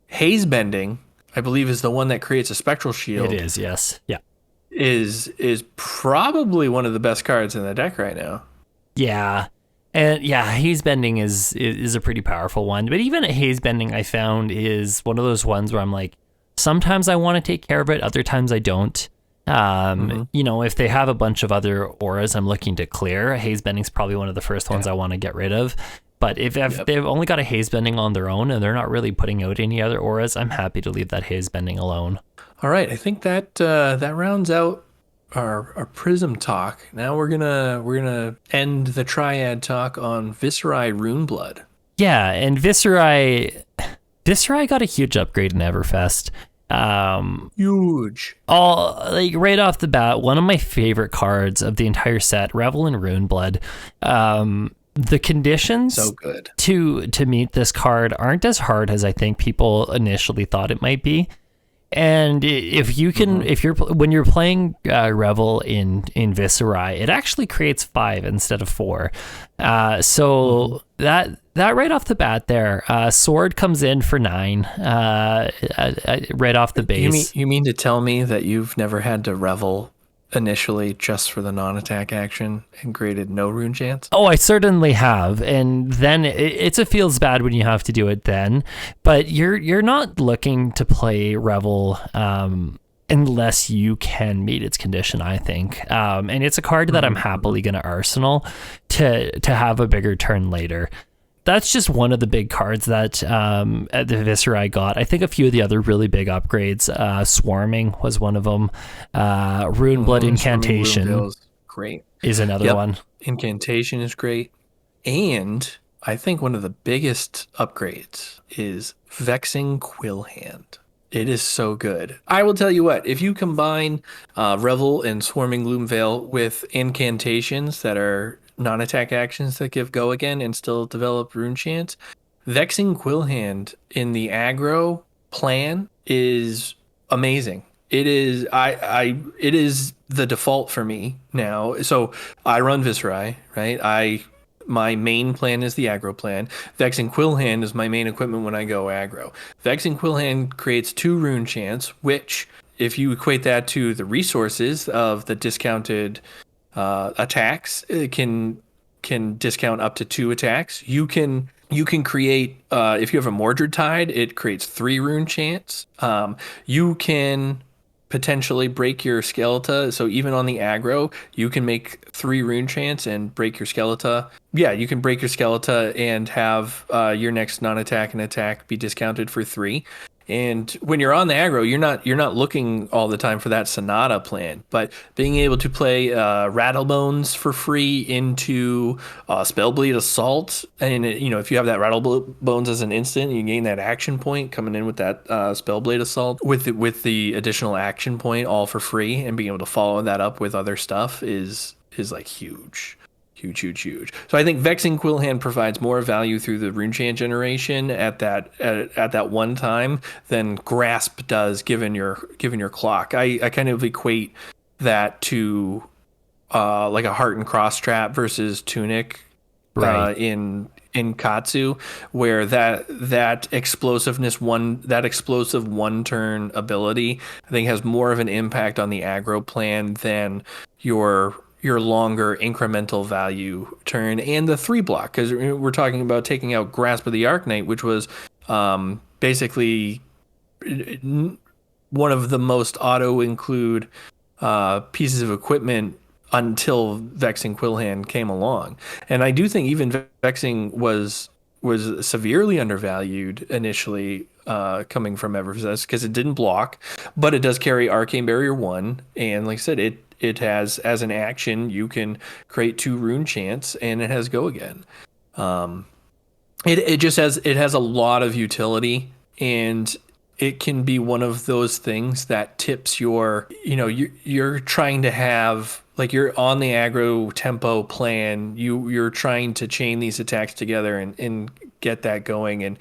Haze Bending, I believe, is the one that creates a spectral shield. It is, yes. Yeah. Is probably one of the best cards in the deck right now. Yeah. And yeah, Haze Bending is a pretty powerful one. But even Haze Bending, I found, is one of those ones where I'm like, sometimes I want to take care of it, other times I don't. If they have a bunch of other auras I'm looking to clear, Haze Bending's probably one of the first ones I want to get rid of. But if they've only got a Haze Bending on their own and they're not really putting out any other auras, I'm happy to leave that Haze Bending alone. All right, I think that that rounds out our Prism talk. Now we're gonna end the Triad talk on Visserai Runeblood. Yeah, and Visserai got a huge upgrade in Everfest. Huge. Right off the bat, one of my favorite cards of the entire set, Revel in Runeblood. The conditions so good to meet this card aren't as hard as I think people initially thought it might be. And if you can, when you're playing Revel in Visserai, it actually creates 5 instead of 4. So that right off the bat there, Sword comes in for 9 right off the base. You mean to tell me that you've never had to Revel initially just for the non-attack action and created no rune chance? Oh, I certainly have, and then it feels bad when you have to do it then, but you're not looking to play Revel unless you can meet its condition, I think, and it's a card that I'm happily going to arsenal to have a bigger turn later. That's just one of the big cards that the Visserai got. I think a few of the other really big upgrades, Swarming was one of them. Runeblood Incantation great. Is another one. Incantation is great. And I think one of the biggest upgrades is Vexing Quillhand. It is so good. I will tell you what, if you combine Revel and Swarming Gloomveil with incantations that are non-attack actions that give go again and still develop rune chance, Vexing Quillhand in the aggro plan is amazing. It is it is the default for me now. So I run Visserai, right? My main plan is the aggro plan. Vexing Quillhand is my main equipment when I go aggro. Vexing Quillhand creates 2 rune chance, which if you equate that to the resources of the discounted attacks, it can discount up to 2 attacks. You can create if you have a Mordred Tide, it creates 3 rune chance. You can potentially break your Skeleton, so even on the aggro you can make 3 rune chance and break your Skeleton. Yeah, you can break your Skeleton and have your next non-attack and attack be discounted for 3. And when you're on the aggro, you're not looking all the time for that Sonata plan, but being able to play Rattlebones for free into Spellblade Assault, and if you have that Rattlebones as an instant, you gain that action point coming in with that Spellblade Assault with the additional action point all for free, and being able to follow that up with other stuff is like huge. Huge. So I think Vexing Quillhand provides more value through the rune chant generation at that one time than Grasp does given your clock. I kind of equate that to like a Heart and Cross Trap versus Tunic, right. in Katsu, where that explosive one turn ability I think has more of an impact on the aggro plan than your longer incremental value turn and the 3 block, because we're talking about taking out Grasp of the Arknight, which was basically one of the most auto include pieces of equipment until Vexing Quillhand came along. And I do think even Vexing was severely undervalued initially coming from Everfest because it didn't block, but it does carry Arcane Barrier 1, and like I said, it has, as an action, you can create 2 rune chance, and it has go again. It has a lot of utility, and it can be one of those things that tips your, you're trying to have, like, you're on the aggro tempo plan. You're trying to chain these attacks together and get that going. And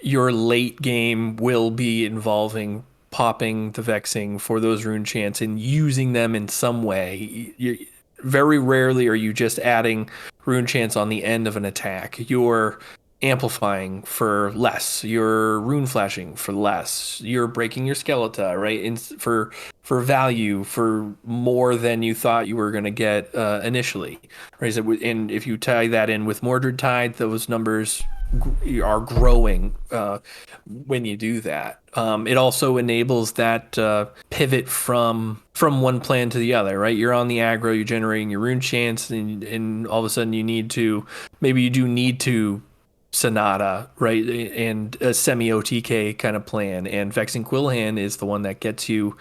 your late game will be involving popping the vexing for those rune chants and using them in some way. Very rarely are you just adding rune chants on the end of an attack. You're amplifying for less. You're rune flashing for less. You're breaking your skeleton, right? For value, for more than you thought you were going to get initially, right? And if you tie that in with Mordred Tide, those numbers are growing when you do that. It also enables that pivot from one plan to the other, right? You're on the aggro, you're generating your rune chants, and all of a sudden you need to Sonata, right? And a semi-OTK kind of plan. And Vexing Quillhand is the one that gets you,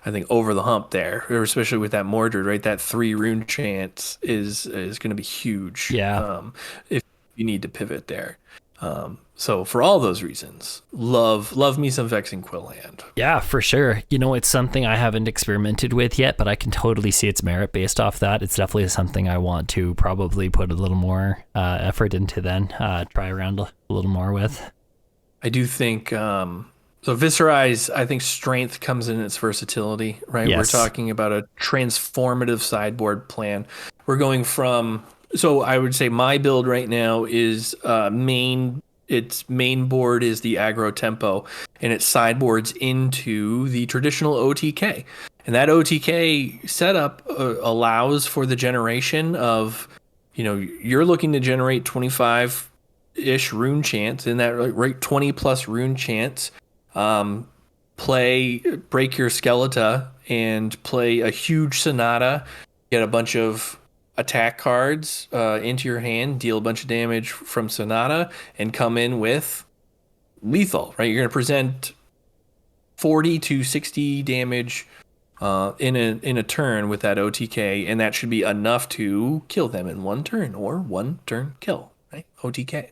I think, over the hump there, or especially with that Mordred, right? That 3 rune chants is going to be huge. Yeah. If you need to pivot there. So for all those reasons, love me some Vexing Quillhand. Yeah, for sure. It's something I haven't experimented with yet, but I can totally see its merit based off that. It's definitely something I want to probably put a little more effort into then, try around a little more with. I do think, so Visserai's, I think, strength comes in its versatility, right? Yes. We're talking about a transformative sideboard plan. We're going from, so I would say my build right now is its main board is the aggro tempo, and it sideboards into the traditional OTK. And that OTK setup allows for the generation of, you're looking to generate 25-ish rune chants, in that, right, 20 plus rune chants. Break your Skeleton and play a huge Sonata, get a bunch of attack cards into your hand, deal a bunch of damage from Sonata, and come in with lethal, right? You're going to present 40 to 60 damage in a turn with that OTK, and that should be enough to kill them in one turn, or one turn kill, right? OTK.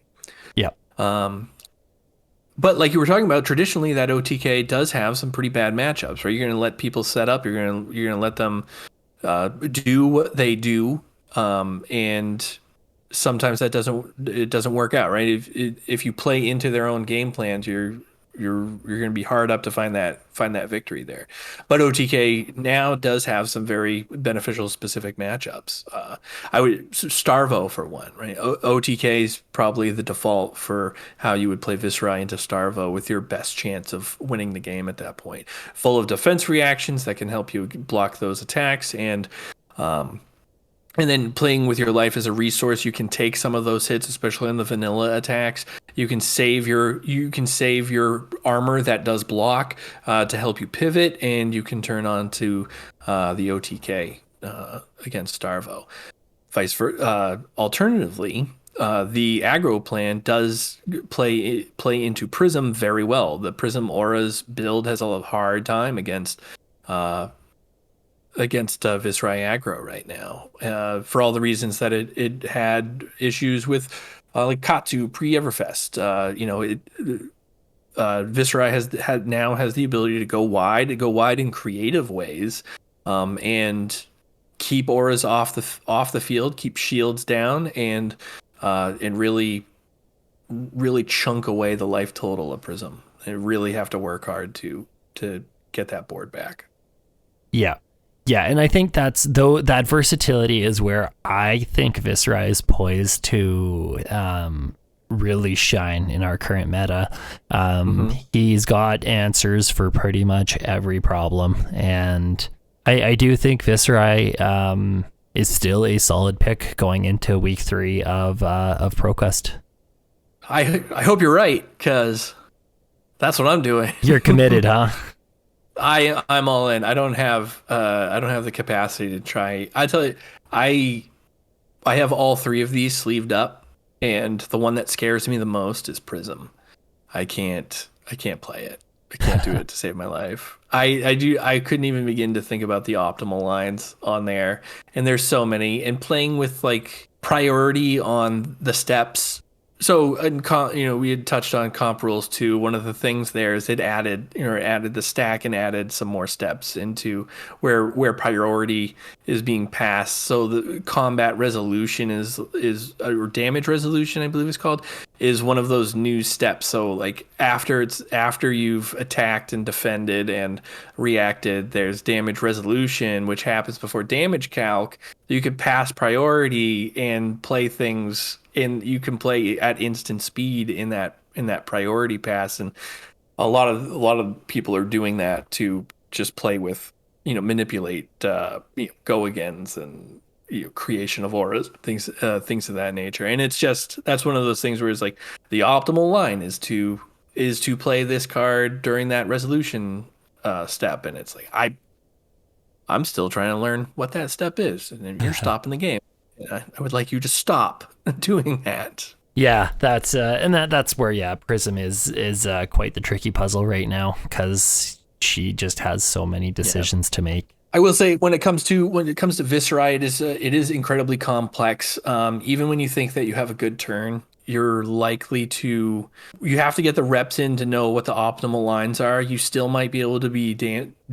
Yeah. But like you were talking about, traditionally that OTK does have some pretty bad matchups, right? You're going to let people set up. You're going to let them do what they do, and sometimes it doesn't work out, right? If you play into their own game plans, you're going to be hard up to find that victory there. But OTK now does have some very beneficial specific matchups. I would Starvo for one, right? OTK is probably the default for how you would play Visserai into Starvo with your best chance of winning the game at that point. Full of defense reactions that can help you block those attacks, and then playing with your life as a resource, you can take some of those hits, especially in the vanilla attacks. You can save your armor that does block to help you pivot, and you can turn on to the OTK against Starvo. Vice versa. Alternatively, the aggro plan does play into Prism very well. The Prism Aura's build has a hard time against Visserai aggro right now, for all the reasons that it had issues with like Katsu pre-Everfest. Visserai has the ability to go wide in creative ways, and keep auras off the field, keep shields down, and really chunk away the life total of Prism. They really have to work hard to get that board back. Yeah. Yeah, and I think that versatility is where I think Visserai is poised to really shine in our current meta. He's got answers for pretty much every problem, and I do think Visserai is still a solid pick going into week 3 of ProQuest. I hope you're right, because that's what I'm doing. You're committed, huh? I'm all in. I don't have the capacity to try. I tell you, I have all 3 of these sleeved up, and the one that scares me the most is Prism. I can't play it. I can't do it to save my life. I couldn't even begin to think about the optimal lines on there, and there's so many. And playing with like priority on the steps So, we had touched on comp rules too. One of the things there is it added the stack and added some more steps into where priority is being passed. So the combat resolution is or damage resolution, I believe it's called, is one of those new steps. So like after you've attacked and defended and reacted, there's damage resolution, which happens before damage calc. You could pass priority and play things you can play at instant speed in that priority pass, and a lot of people are doing that to just play with, manipulate go agains and creation of auras, things of that nature. And that's one of those things where it's like the optimal line is to play this card during that resolution step, and it's like I'm still trying to learn what that step is, and then you're stopping the game. I would like you to stop doing that. Yeah, that's where Prism is quite the tricky puzzle right now because she just has so many decisions to make. I will say when it comes to Viscerai, it is incredibly complex. Even when you think that you have a good turn, you have to get the reps in to know what the optimal lines are. You still might be able to be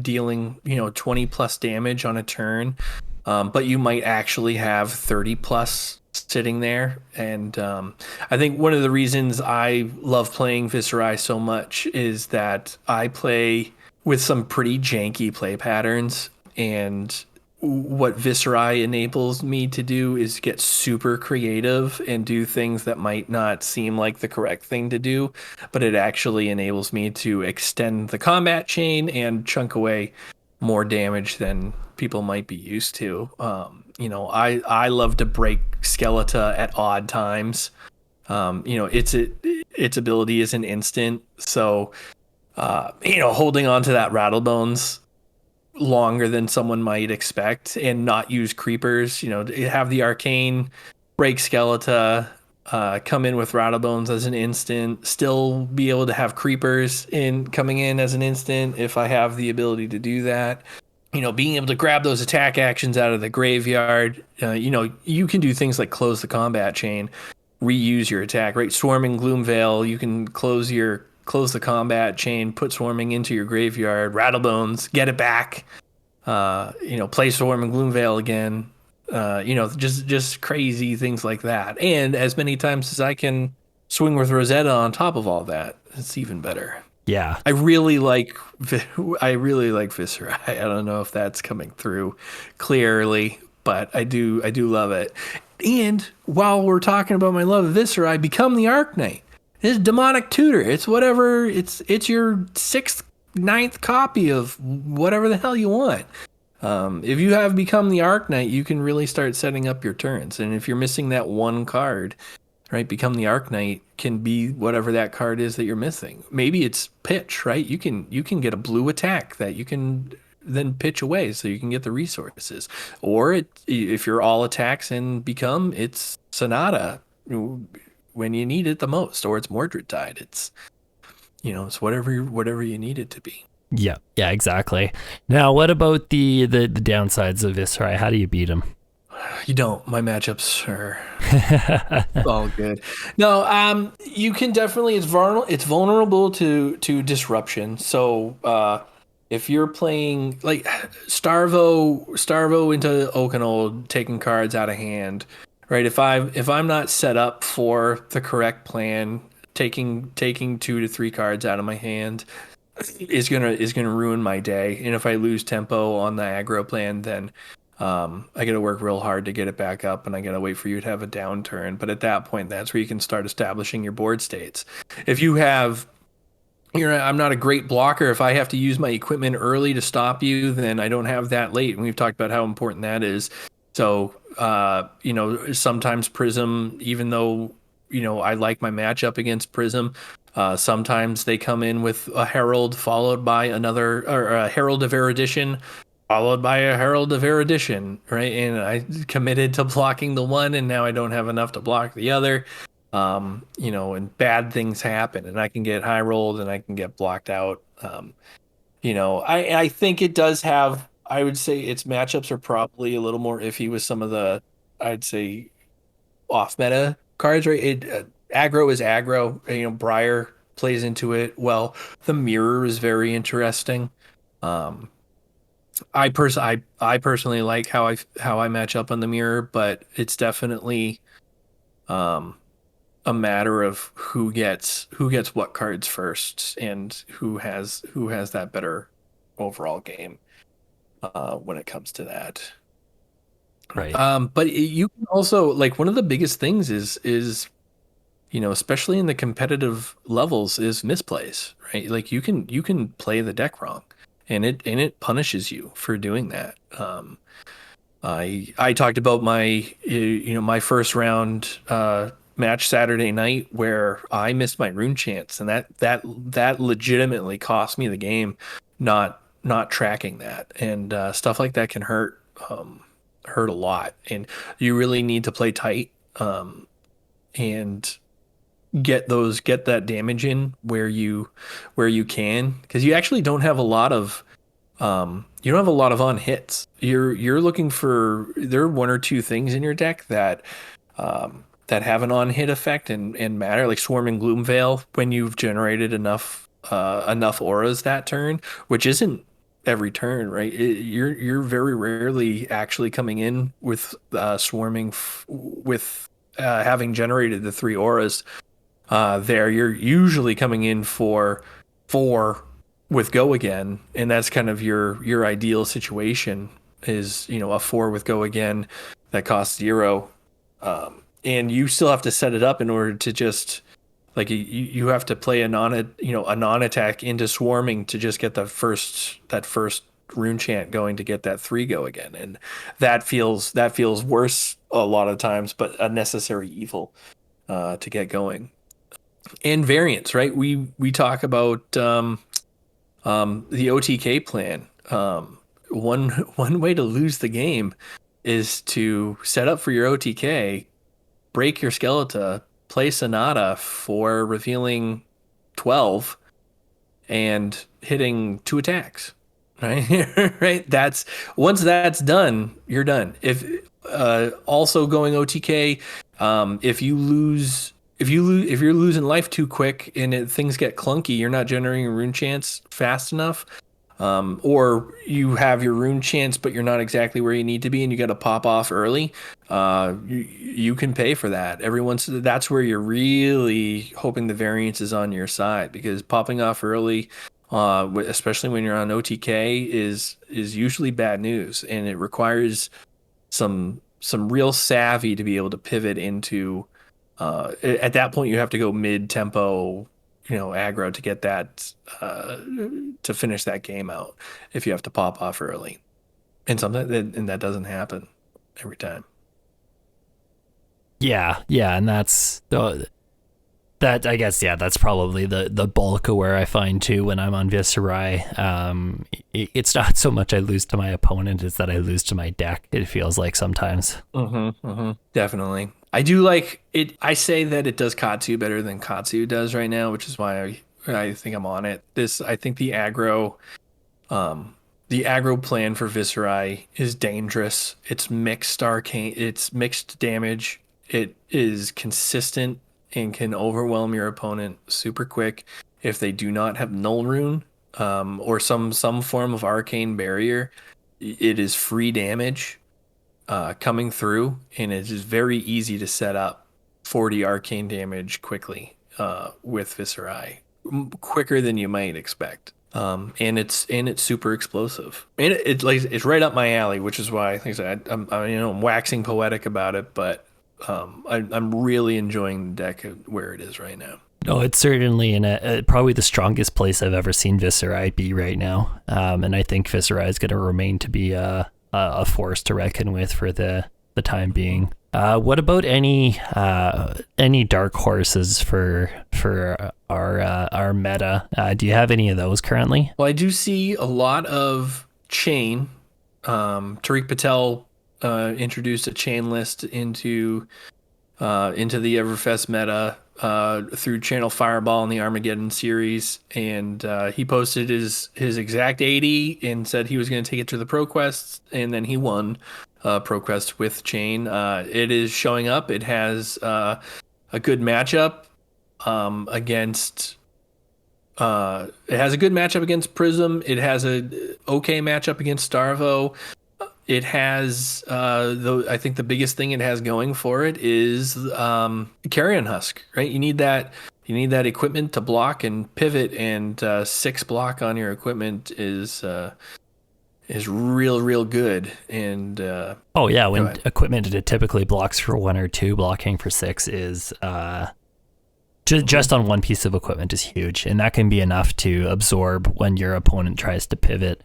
dealing 20 plus damage on a turn, but you might actually have 30 plus sitting there. And I think one of the reasons I love playing Viscerai so much is that I play with some pretty janky play patterns, and what Viscerai enables me to do is get super creative and do things that might not seem like the correct thing to do, but it actually enables me to extend the combat chain and chunk away more damage than people might be used to. I love to break Skeleta at odd times. Its ability is an instant, so holding on to that Rattlebones longer than someone might expect and not use creepers, have the arcane, break Skeleta, come in with Rattlebones as an instant, still be able to have creepers coming in as an instant if I have the ability to do that. Being able to grab those attack actions out of the graveyard. You can do things like close the combat chain, reuse your attack, right? Swarming Gloomveil, you can close the combat chain, put Swarming into your graveyard, Rattlebones, get it back, play Swarming Gloomveil again, just crazy things like that. And as many times as I can swing with Rosetta on top of all that, it's even better. Yeah. I really like Viscerai. I don't know if that's coming through clearly, but I do love it. And while we're talking about my love of Viscerai, become the Arc Knight. It's demonic tutor. It's whatever. It's your sixth, ninth copy of whatever the hell you want. If you have become the Arc Knight, you can really start setting up your turns. And if you're missing that one card, right, become the Arc Knight can be whatever that card is that you're missing. Maybe it's pitch, right? You can get a blue attack that you can then pitch away so you can get the resources. Or if you're all attacks and become, it's Sonata when you need it the most, or it's Mordred Tide. It's whatever you need it to be. Yeah, exactly. Now, what about the downsides of Viscerai? How do you beat them? You don't. My matchups are all good. No, you can definitely. It's vulnerable to disruption. So if you're playing like Starvo into Oakenold, taking cards out of hand, right? If I'm not set up for the correct plan, taking 2 to 3 cards out of my hand is gonna ruin my day. And if I lose tempo on the aggro plan, then I gotta work real hard to get it back up, and I gotta wait for you to have a downturn. But at that point, that's where you can start establishing your board states. If you have, I'm not a great blocker. If I have to use my equipment early to stop you, then I don't have that late. And we've talked about how important that is. So, sometimes Prism, even though, I like my matchup against Prism, sometimes they come in with a Herald followed by another, or a Herald of Erudition followed by a Herald of Erudition, right? And I committed to blocking the one, and now I don't have enough to block the other. And bad things happen, and I can get high rolled and I can get blocked out. I think it does have, I would say its matchups are probably a little more iffy with some of the, I'd say, off meta cards, right? aggro is aggro. Briar plays into it well. The mirror is very interesting. Um, I personally like how I match up on the mirror, but it's definitely um a matter of who gets what cards first and who has that better overall game when it comes to that. Right. But you can also like one of the biggest things is especially in the competitive levels is misplays, right? Like you can play the deck wrong, and it punishes you for doing that. I talked about my first round match Saturday night where I missed my rune chance, and that legitimately cost me the game, not tracking that, and stuff like that can hurt a lot, and you really need to play tight and get that damage in where you can, because you actually don't have a lot of you don't have a lot of on hits. You're looking for there are one or two things in your deck that have an on hit effect and matter, like Swarming Gloomveil when you've generated enough auras that turn, which isn't every turn, right? You're very rarely actually coming in with with having generated the three auras. There you're usually coming in for four with go again, and that's kind of your ideal situation is a four with go again that costs 0, and you still have to set it up in order to just like you have to play a non-attack into swarming to just get that first rune chant going to get that 3 go again, and that feels worse a lot of times, but a necessary evil to get going. And variants, right? We talk about the OTK plan. One way to lose the game is to set up for your OTK, break your Skeleton, play Sonata for revealing 12 and hitting 2 attacks. Right, right. That's once that's done, you're done. If also going OTK, if you're losing life too quick and things get clunky, you're not generating a rune chance fast enough, or you have your rune chance but you're not exactly where you need to be and you got to pop off early. You can pay for that. That's where you're really hoping the variance is on your side, because popping off early, especially when you're on OTK, is usually bad news, and it requires some real savvy to be able to pivot into. At that point, you have to go mid tempo, aggro to get that to finish that game out. If you have to pop off early, and that doesn't happen every time. Yeah, and that I guess, yeah, that's probably the bulk of where I find too when I'm on Visserai. It's not so much I lose to my opponent, it's that I lose to my deck. It feels like sometimes. Definitely. I do like it. I say that it does Katsu better than Katsu does right now, which is why I think I'm on it. I think the aggro plan for Viscerai is dangerous. It's mixed arcane. It's mixed damage. It is consistent and can overwhelm your opponent super quick if they do not have null rune, or some form of arcane barrier. It is free damage coming through, and it is very easy to set up 40 arcane damage quickly with Viscerai, quicker than you might expect. And it's super explosive, and it's right up my alley, which is why, like I said, I'm waxing poetic about it, but I'm really enjoying the deck where it is right now. No, it's certainly in probably the strongest place I've ever seen Viscerai be right now, and I think Viscerai is going to remain to be a force to reckon with for the time being. What about any dark horses for our meta? Do you have any of those currently? Well, I do see a lot of chain. Tariq Patel introduced a chain list into the Everfest meta through Channel Fireball in the Armageddon series, and he posted his exact 80 and said he was going to take it to the ProQuest, and then he won ProQuest with chain. It is showing up. It has a good matchup against. It has a good matchup against Prism. It has a okay matchup against Starvo. It has though I think the biggest thing it has going for it is Carrion Husk, right? You need that equipment to block and pivot, and 6 block on your equipment is real good. And oh yeah, when equipment typically blocks for 1 or 2, blocking for 6 is just on one piece of equipment is huge, and that can be enough to absorb when your opponent tries to pivot.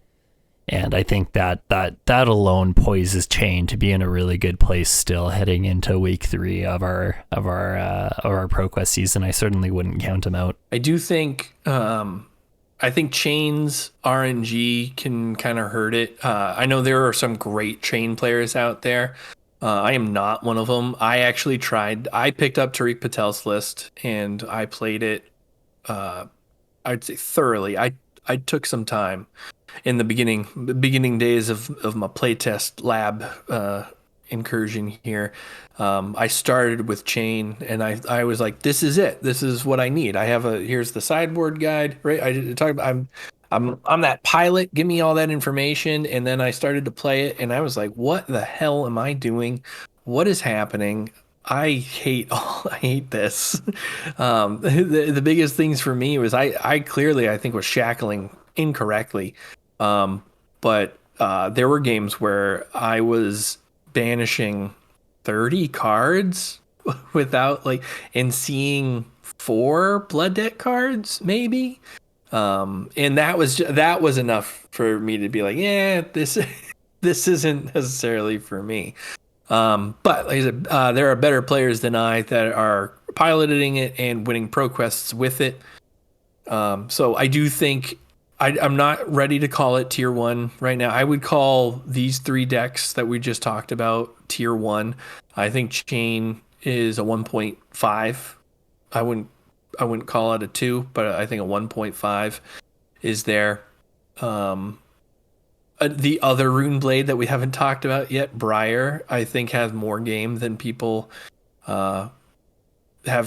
And I think that alone poises Chain to be in a really good place still heading into week 3 of our ProQuest season. I certainly wouldn't count him out. I do think I think Chain's RNG can kind of hurt it. I know there are some great Chain players out there. I am not one of them. I actually tried. I picked up Tariq Patel's list and I played it. I'd say thoroughly. I took some time in the beginning days of my playtest lab incursion here. I started with Chain and I was like, this is it. This is what I need. Here's the sideboard guide, right? I talked about I'm that pilot. Give me all that information. And then I started to play it and I was like, what the hell am I doing? What is happening? I hate this. The biggest things for me was I clearly, I think, was shackling incorrectly. But there were games where I was banishing 30 cards without and seeing 4 blood debt cards maybe. And that was enough for me to be like, yeah, this isn't necessarily for me. But like I said, there are better players than I that are piloting it and winning ProQuests with it. So I do think I'm not ready to call it tier 1 right now. I would call these 3 decks that we just talked about tier 1. I think Chain is a 1.5. I wouldn't call it a 2, but I think a 1.5 is there. The other Runeblade that we haven't talked about yet, Briar, I think has more game than people have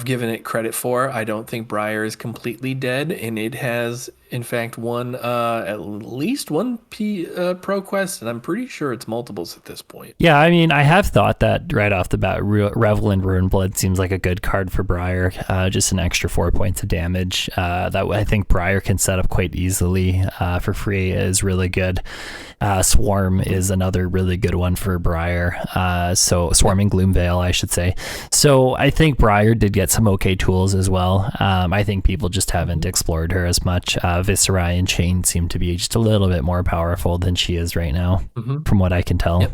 given it credit for. I don't think Briar is completely dead, and it has, in fact, won at least one ProQuest, and I'm pretty sure it's multiples at this point. Yeah, I mean, I have thought that right off the bat, Revel in Runeblood seems like a good card for Briar. Just an extra 4 points of damage that I think Briar can set up quite easily for free is really good. Swarm is another really good one for Briar. So Swarming Gloomveil, I should say. So I think Briar did get some okay tools as well. I think people just haven't explored her as much. Visserai and Chain seem to be just a little bit more powerful than she is right now, from what I can tell. Yep.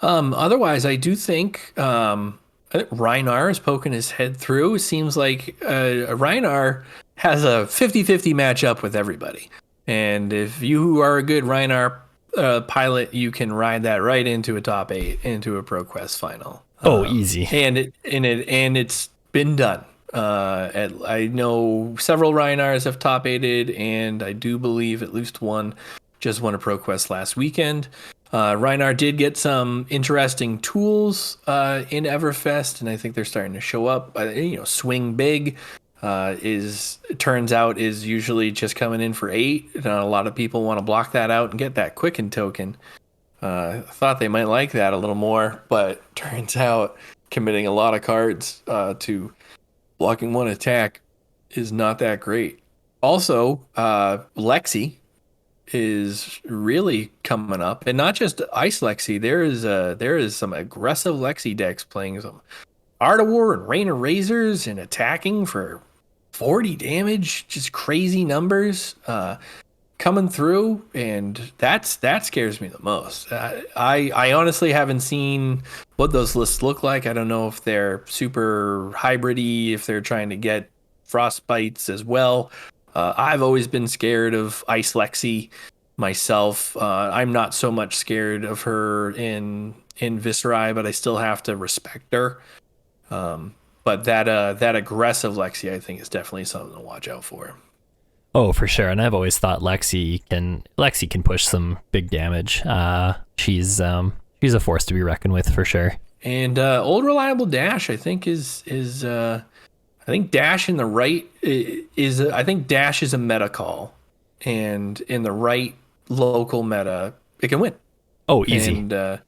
Otherwise, I do think Rhinar is poking his head through. It seems like Rhinar has a 50-50 matchup with everybody. And if you are a good Rhinar pilot, you can ride that right into a top 8, into a ProQuest final. Easy. And it's been done. I know several Rhinars have top 8'd, and I do believe at least one just won a ProQuest last weekend. Rhinar did get some interesting tools in Everfest, and I think they're starting to show up. Swing Big turns out is usually just coming in for 8, and a lot of people want to block that out and get that Quicken token. I thought they might like that a little more, but turns out committing a lot of cards to blocking 1 attack is not that great. Also, Lexi is really coming up, and not just Ice Lexi. There is some aggressive Lexi decks playing some Art of War and Rain of Razors and attacking for 40 damage, just crazy numbers coming through, and that scares me the most. I honestly haven't seen what those lists look like. I don't know if they're super hybrid-y, if they're trying to get Frostbites as well. I've always been scared of Ice Lexi myself. I'm not so much scared of her in Viscerai, but I still have to respect her. But that aggressive Lexi, I think, is definitely something to watch out for. Oh, for sure. And I've always thought Lexi can push some big damage. She's a force to be reckoned with for sure. And old reliable dash, I think is I think dash in the right is I think dash is a meta call, and in the right local meta, it can win. Oh, easy. And and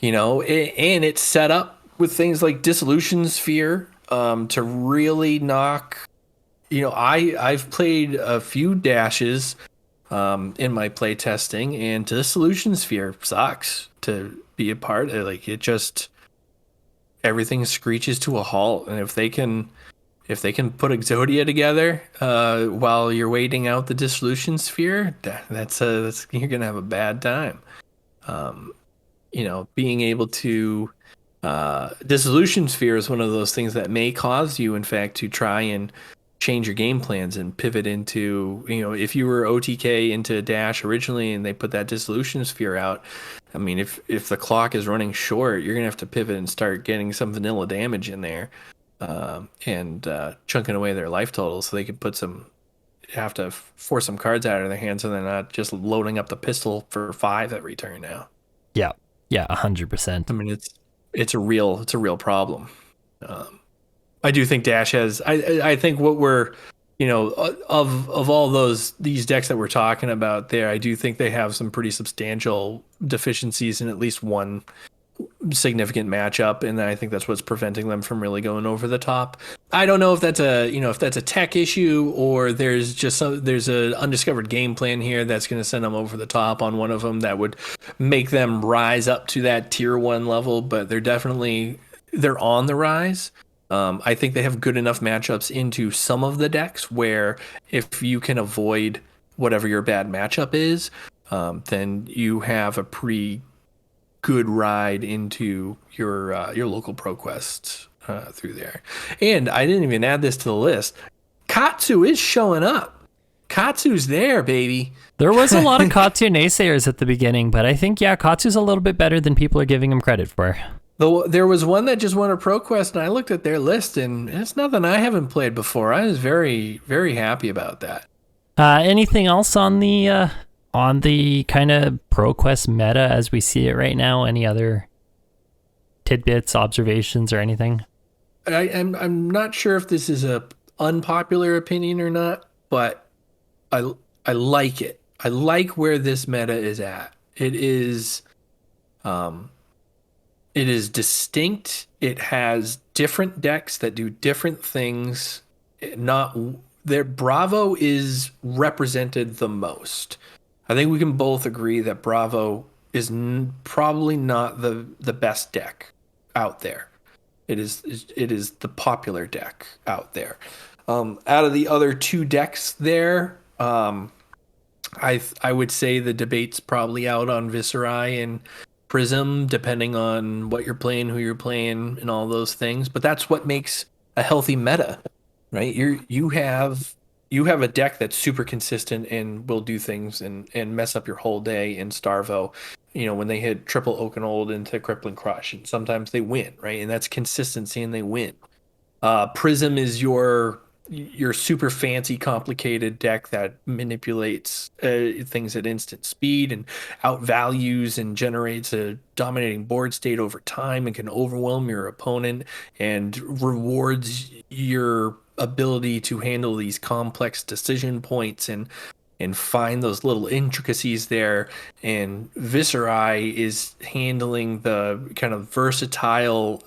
it's set up with things like Dissolution Sphere to really knock. I've played a few dashes in my play testing, and Dissolution Sphere sucks to be a part. Like it just everything screeches to a halt, and if they can put Exodia together while you're waiting out the Dissolution Sphere, that's you're gonna have a bad time. Being able to Dissolution Sphere is one of those things that may cause you, in fact, to try and change your game plans and pivot into, if you were OTK into Dash originally and they put that Dissolution Sphere out, I mean, if the clock is running short, you're gonna have to pivot and start getting some vanilla damage in there, and chunking away their life total so they can have to force some cards out of their hands so they're not just loading up the pistol for 5 every turn now. Yeah. Yeah, 100%. I mean, it's a real problem. I do think Dash has. I think what we're, of all these decks that we're talking about there, I do think they have some pretty substantial deficiencies in at least one significant matchup, and I think that's what's preventing them from really going over the top. I don't know if that's a tech issue or there's an undiscovered game plan here that's going to send them over the top on one of them that would make them rise up to that tier 1 level, but they're on the rise. I think they have good enough matchups into some of the decks where if you can avoid whatever your bad matchup is, then you have a pretty good ride into your local ProQuest through there. And I didn't even add this to the list. Katsu is showing up. Katsu's there, baby. There was a lot of Katsu naysayers at the beginning, but I think, Katsu's a little bit better than people are giving him credit for. Though there was one that just won a ProQuest, and I looked at their list, and it's nothing I haven't played before. I was very, very happy about that. Anything else on the kind of ProQuest meta as we see it right now? Any other tidbits, observations, or anything? I'm not sure if this is a unpopular opinion or not, but I like it. I like where this meta is at. It is distinct. It has different decks that do different things. Bravo is represented the most. I think we can both agree that Bravo is probably not the best deck out there. It is the popular deck out there. Out of the other 2 decks there, I would say the debate's probably out on Visserai and Prism, depending on what you're playing, who you're playing, and all those things. But that's what makes a healthy meta, right? You have a deck that's super consistent and will do things and mess up your whole day in Starvo, when they hit triple Oakenold into Crippling Crush, and sometimes they win, right? And that's consistency, and they win. Prism is your super fancy, complicated deck that manipulates things at instant speed and outvalues and generates a dominating board state over time and can overwhelm your opponent and rewards your ability to handle these complex decision points and find those little intricacies there. And Viscerai is handling the kind of versatile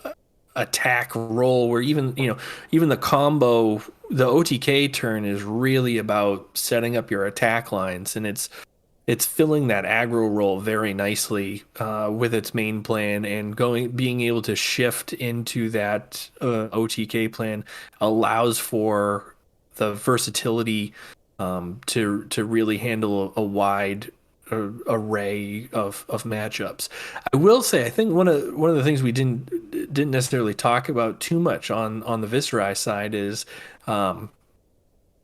attack role where even the combo, the OTK turn is really about setting up your attack lines, and it's filling that aggro role very nicely with its main plan, and being able to shift into that OTK plan allows for the versatility to really handle a wide array of matchups. I will say, I think one of the things we didn't necessarily talk about too much on the Viscerai side is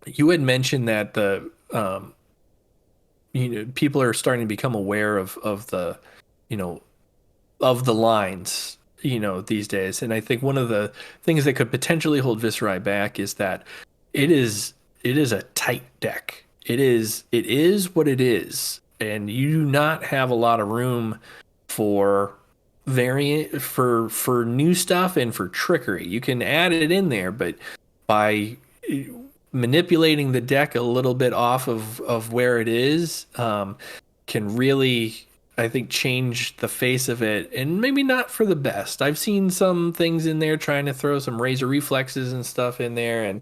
you had mentioned that the people are starting to become aware of the lines these days, and I think one of the things that could potentially hold Viscerai back is that it is a tight deck. It is what it is, and you do not have a lot of room for variant for new stuff and for trickery. You can add it in there, but by manipulating the deck a little bit off of where it is, can really, I think, change the face of it, and maybe not for the best. I've seen some things in there trying to throw some razor reflexes and stuff in there, and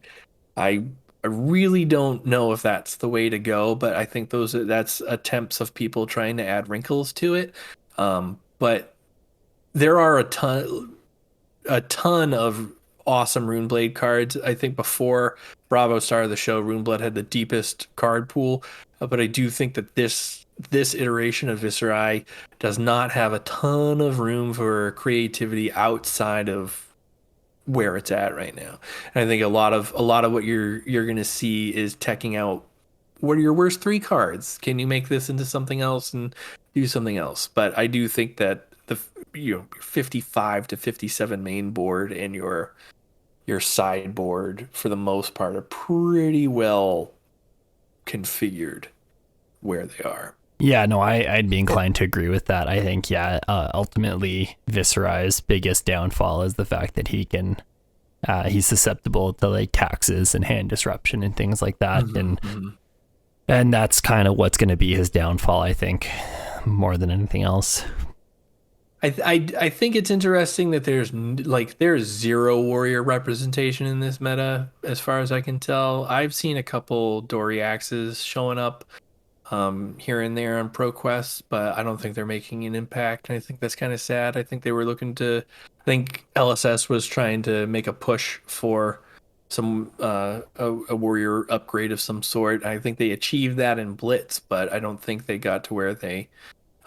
I really don't know if that's the way to go, but I think that's attempts of people trying to add wrinkles to it. But there are a ton of awesome Runeblade cards. I think before Bravo started the show, Runeblood had the deepest card pool, but I do think that this iteration of Visserai does not have a ton of room for creativity outside of where it's at right now. And I think a lot of what you're going to see is teching out what are your worst 3 cards. Can you make this into something else and do something else? But I do think that the 55 to 57 main board and your sideboard for the most part are pretty well configured where they are. Yeah, no, I'd be inclined to agree with that. I think, ultimately Visserai's biggest downfall is the fact that he's susceptible to like taxes and hand disruption and things like that. And that's kind of what's going to be his downfall, I think, more than anything else. I think it's interesting that there's zero warrior representation in this meta, as far as I can tell. I've seen a couple Doriaxes showing up here and there on ProQuest, but I don't think they're making an impact. And I think that's kind of sad. I think they were I think LSS was trying to make a push for some a warrior upgrade of some sort. I think they achieved that in Blitz, but I don't think they got to where they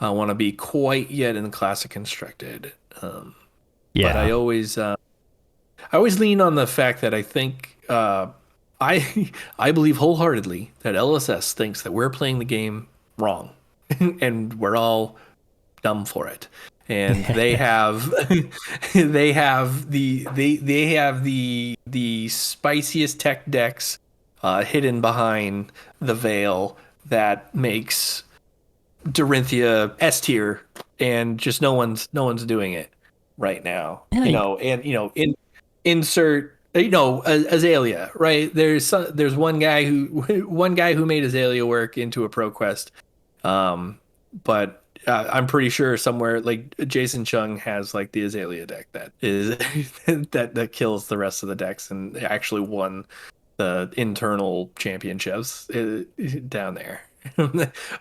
want to be quite yet in Classic Constructed. But I always lean on the fact that I think I believe wholeheartedly that LSS thinks that we're playing the game wrong, and we're all dumb for it. And they have the spiciest tech decks hidden behind the veil that makes Dorinthia S tier, and just no one's doing it right now. Insert Azalea, right? There's one guy who made Azalea work into a ProQuest, but I'm pretty sure somewhere like Jason Chung has like the Azalea deck that is that kills the rest of the decks and actually won the internal championships down there.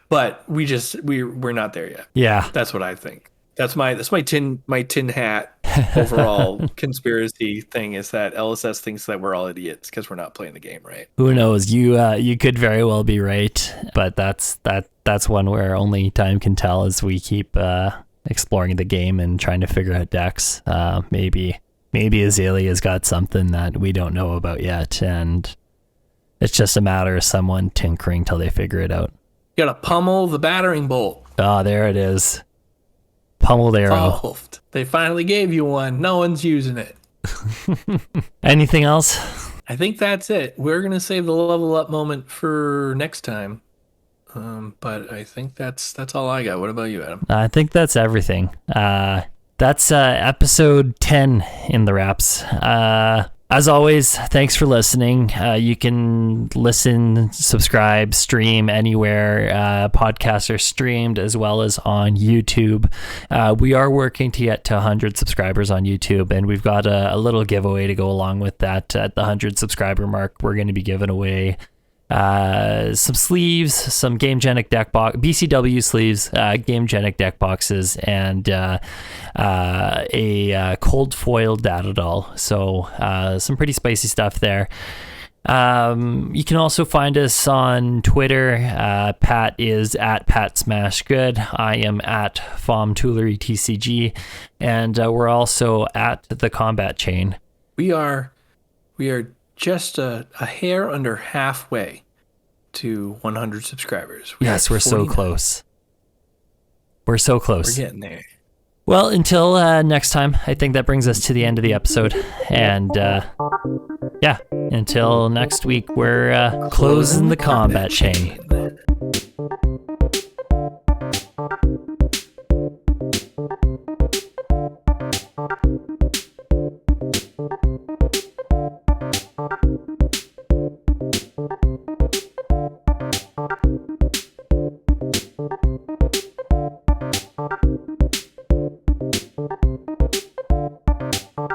But we're not there yet. Yeah, that's what I think. That's my tin hat overall conspiracy thing, is that LSS thinks that we're all idiots because we're not playing the game right. Who knows? You could very well be right, but that's one where only time can tell as we keep exploring the game and trying to figure out decks. Maybe Azalea's got something that we don't know about yet, and it's just a matter of someone tinkering till they figure it out. You gotta pummel the battering bolt. Oh, there it is. Pummeled arrow. Solved. They finally gave you one. No one's using it. Anything else? I think that's it. We're going to save the level up moment for next time. But I think that's all I got. What about you, Adam? I think that's everything. That's episode 10 in the wraps. As always, thanks for listening. You can listen, subscribe, stream anywhere podcasts are streamed, as well as on YouTube. We are working to get to 100 subscribers on YouTube, and we've got a little giveaway to go along with that. At the 100 subscriber mark, we're going to be giving away some sleeves, some Gamegenic deck box, BCW sleeves, Gamegenic deck boxes, and a cold foil data doll. So some pretty spicy stuff there. You can also find us on Twitter. Pat is at PatSmashGood. I am at FomTooleryTCG, and we're also at thecombatchain. We are just a hair under halfway to 100 subscribers. Yes, we're so close. We're so close. We're getting there. Well, until next time, I think that brings us to the end of the episode. And until next week, we're closing the combat chain. Bye.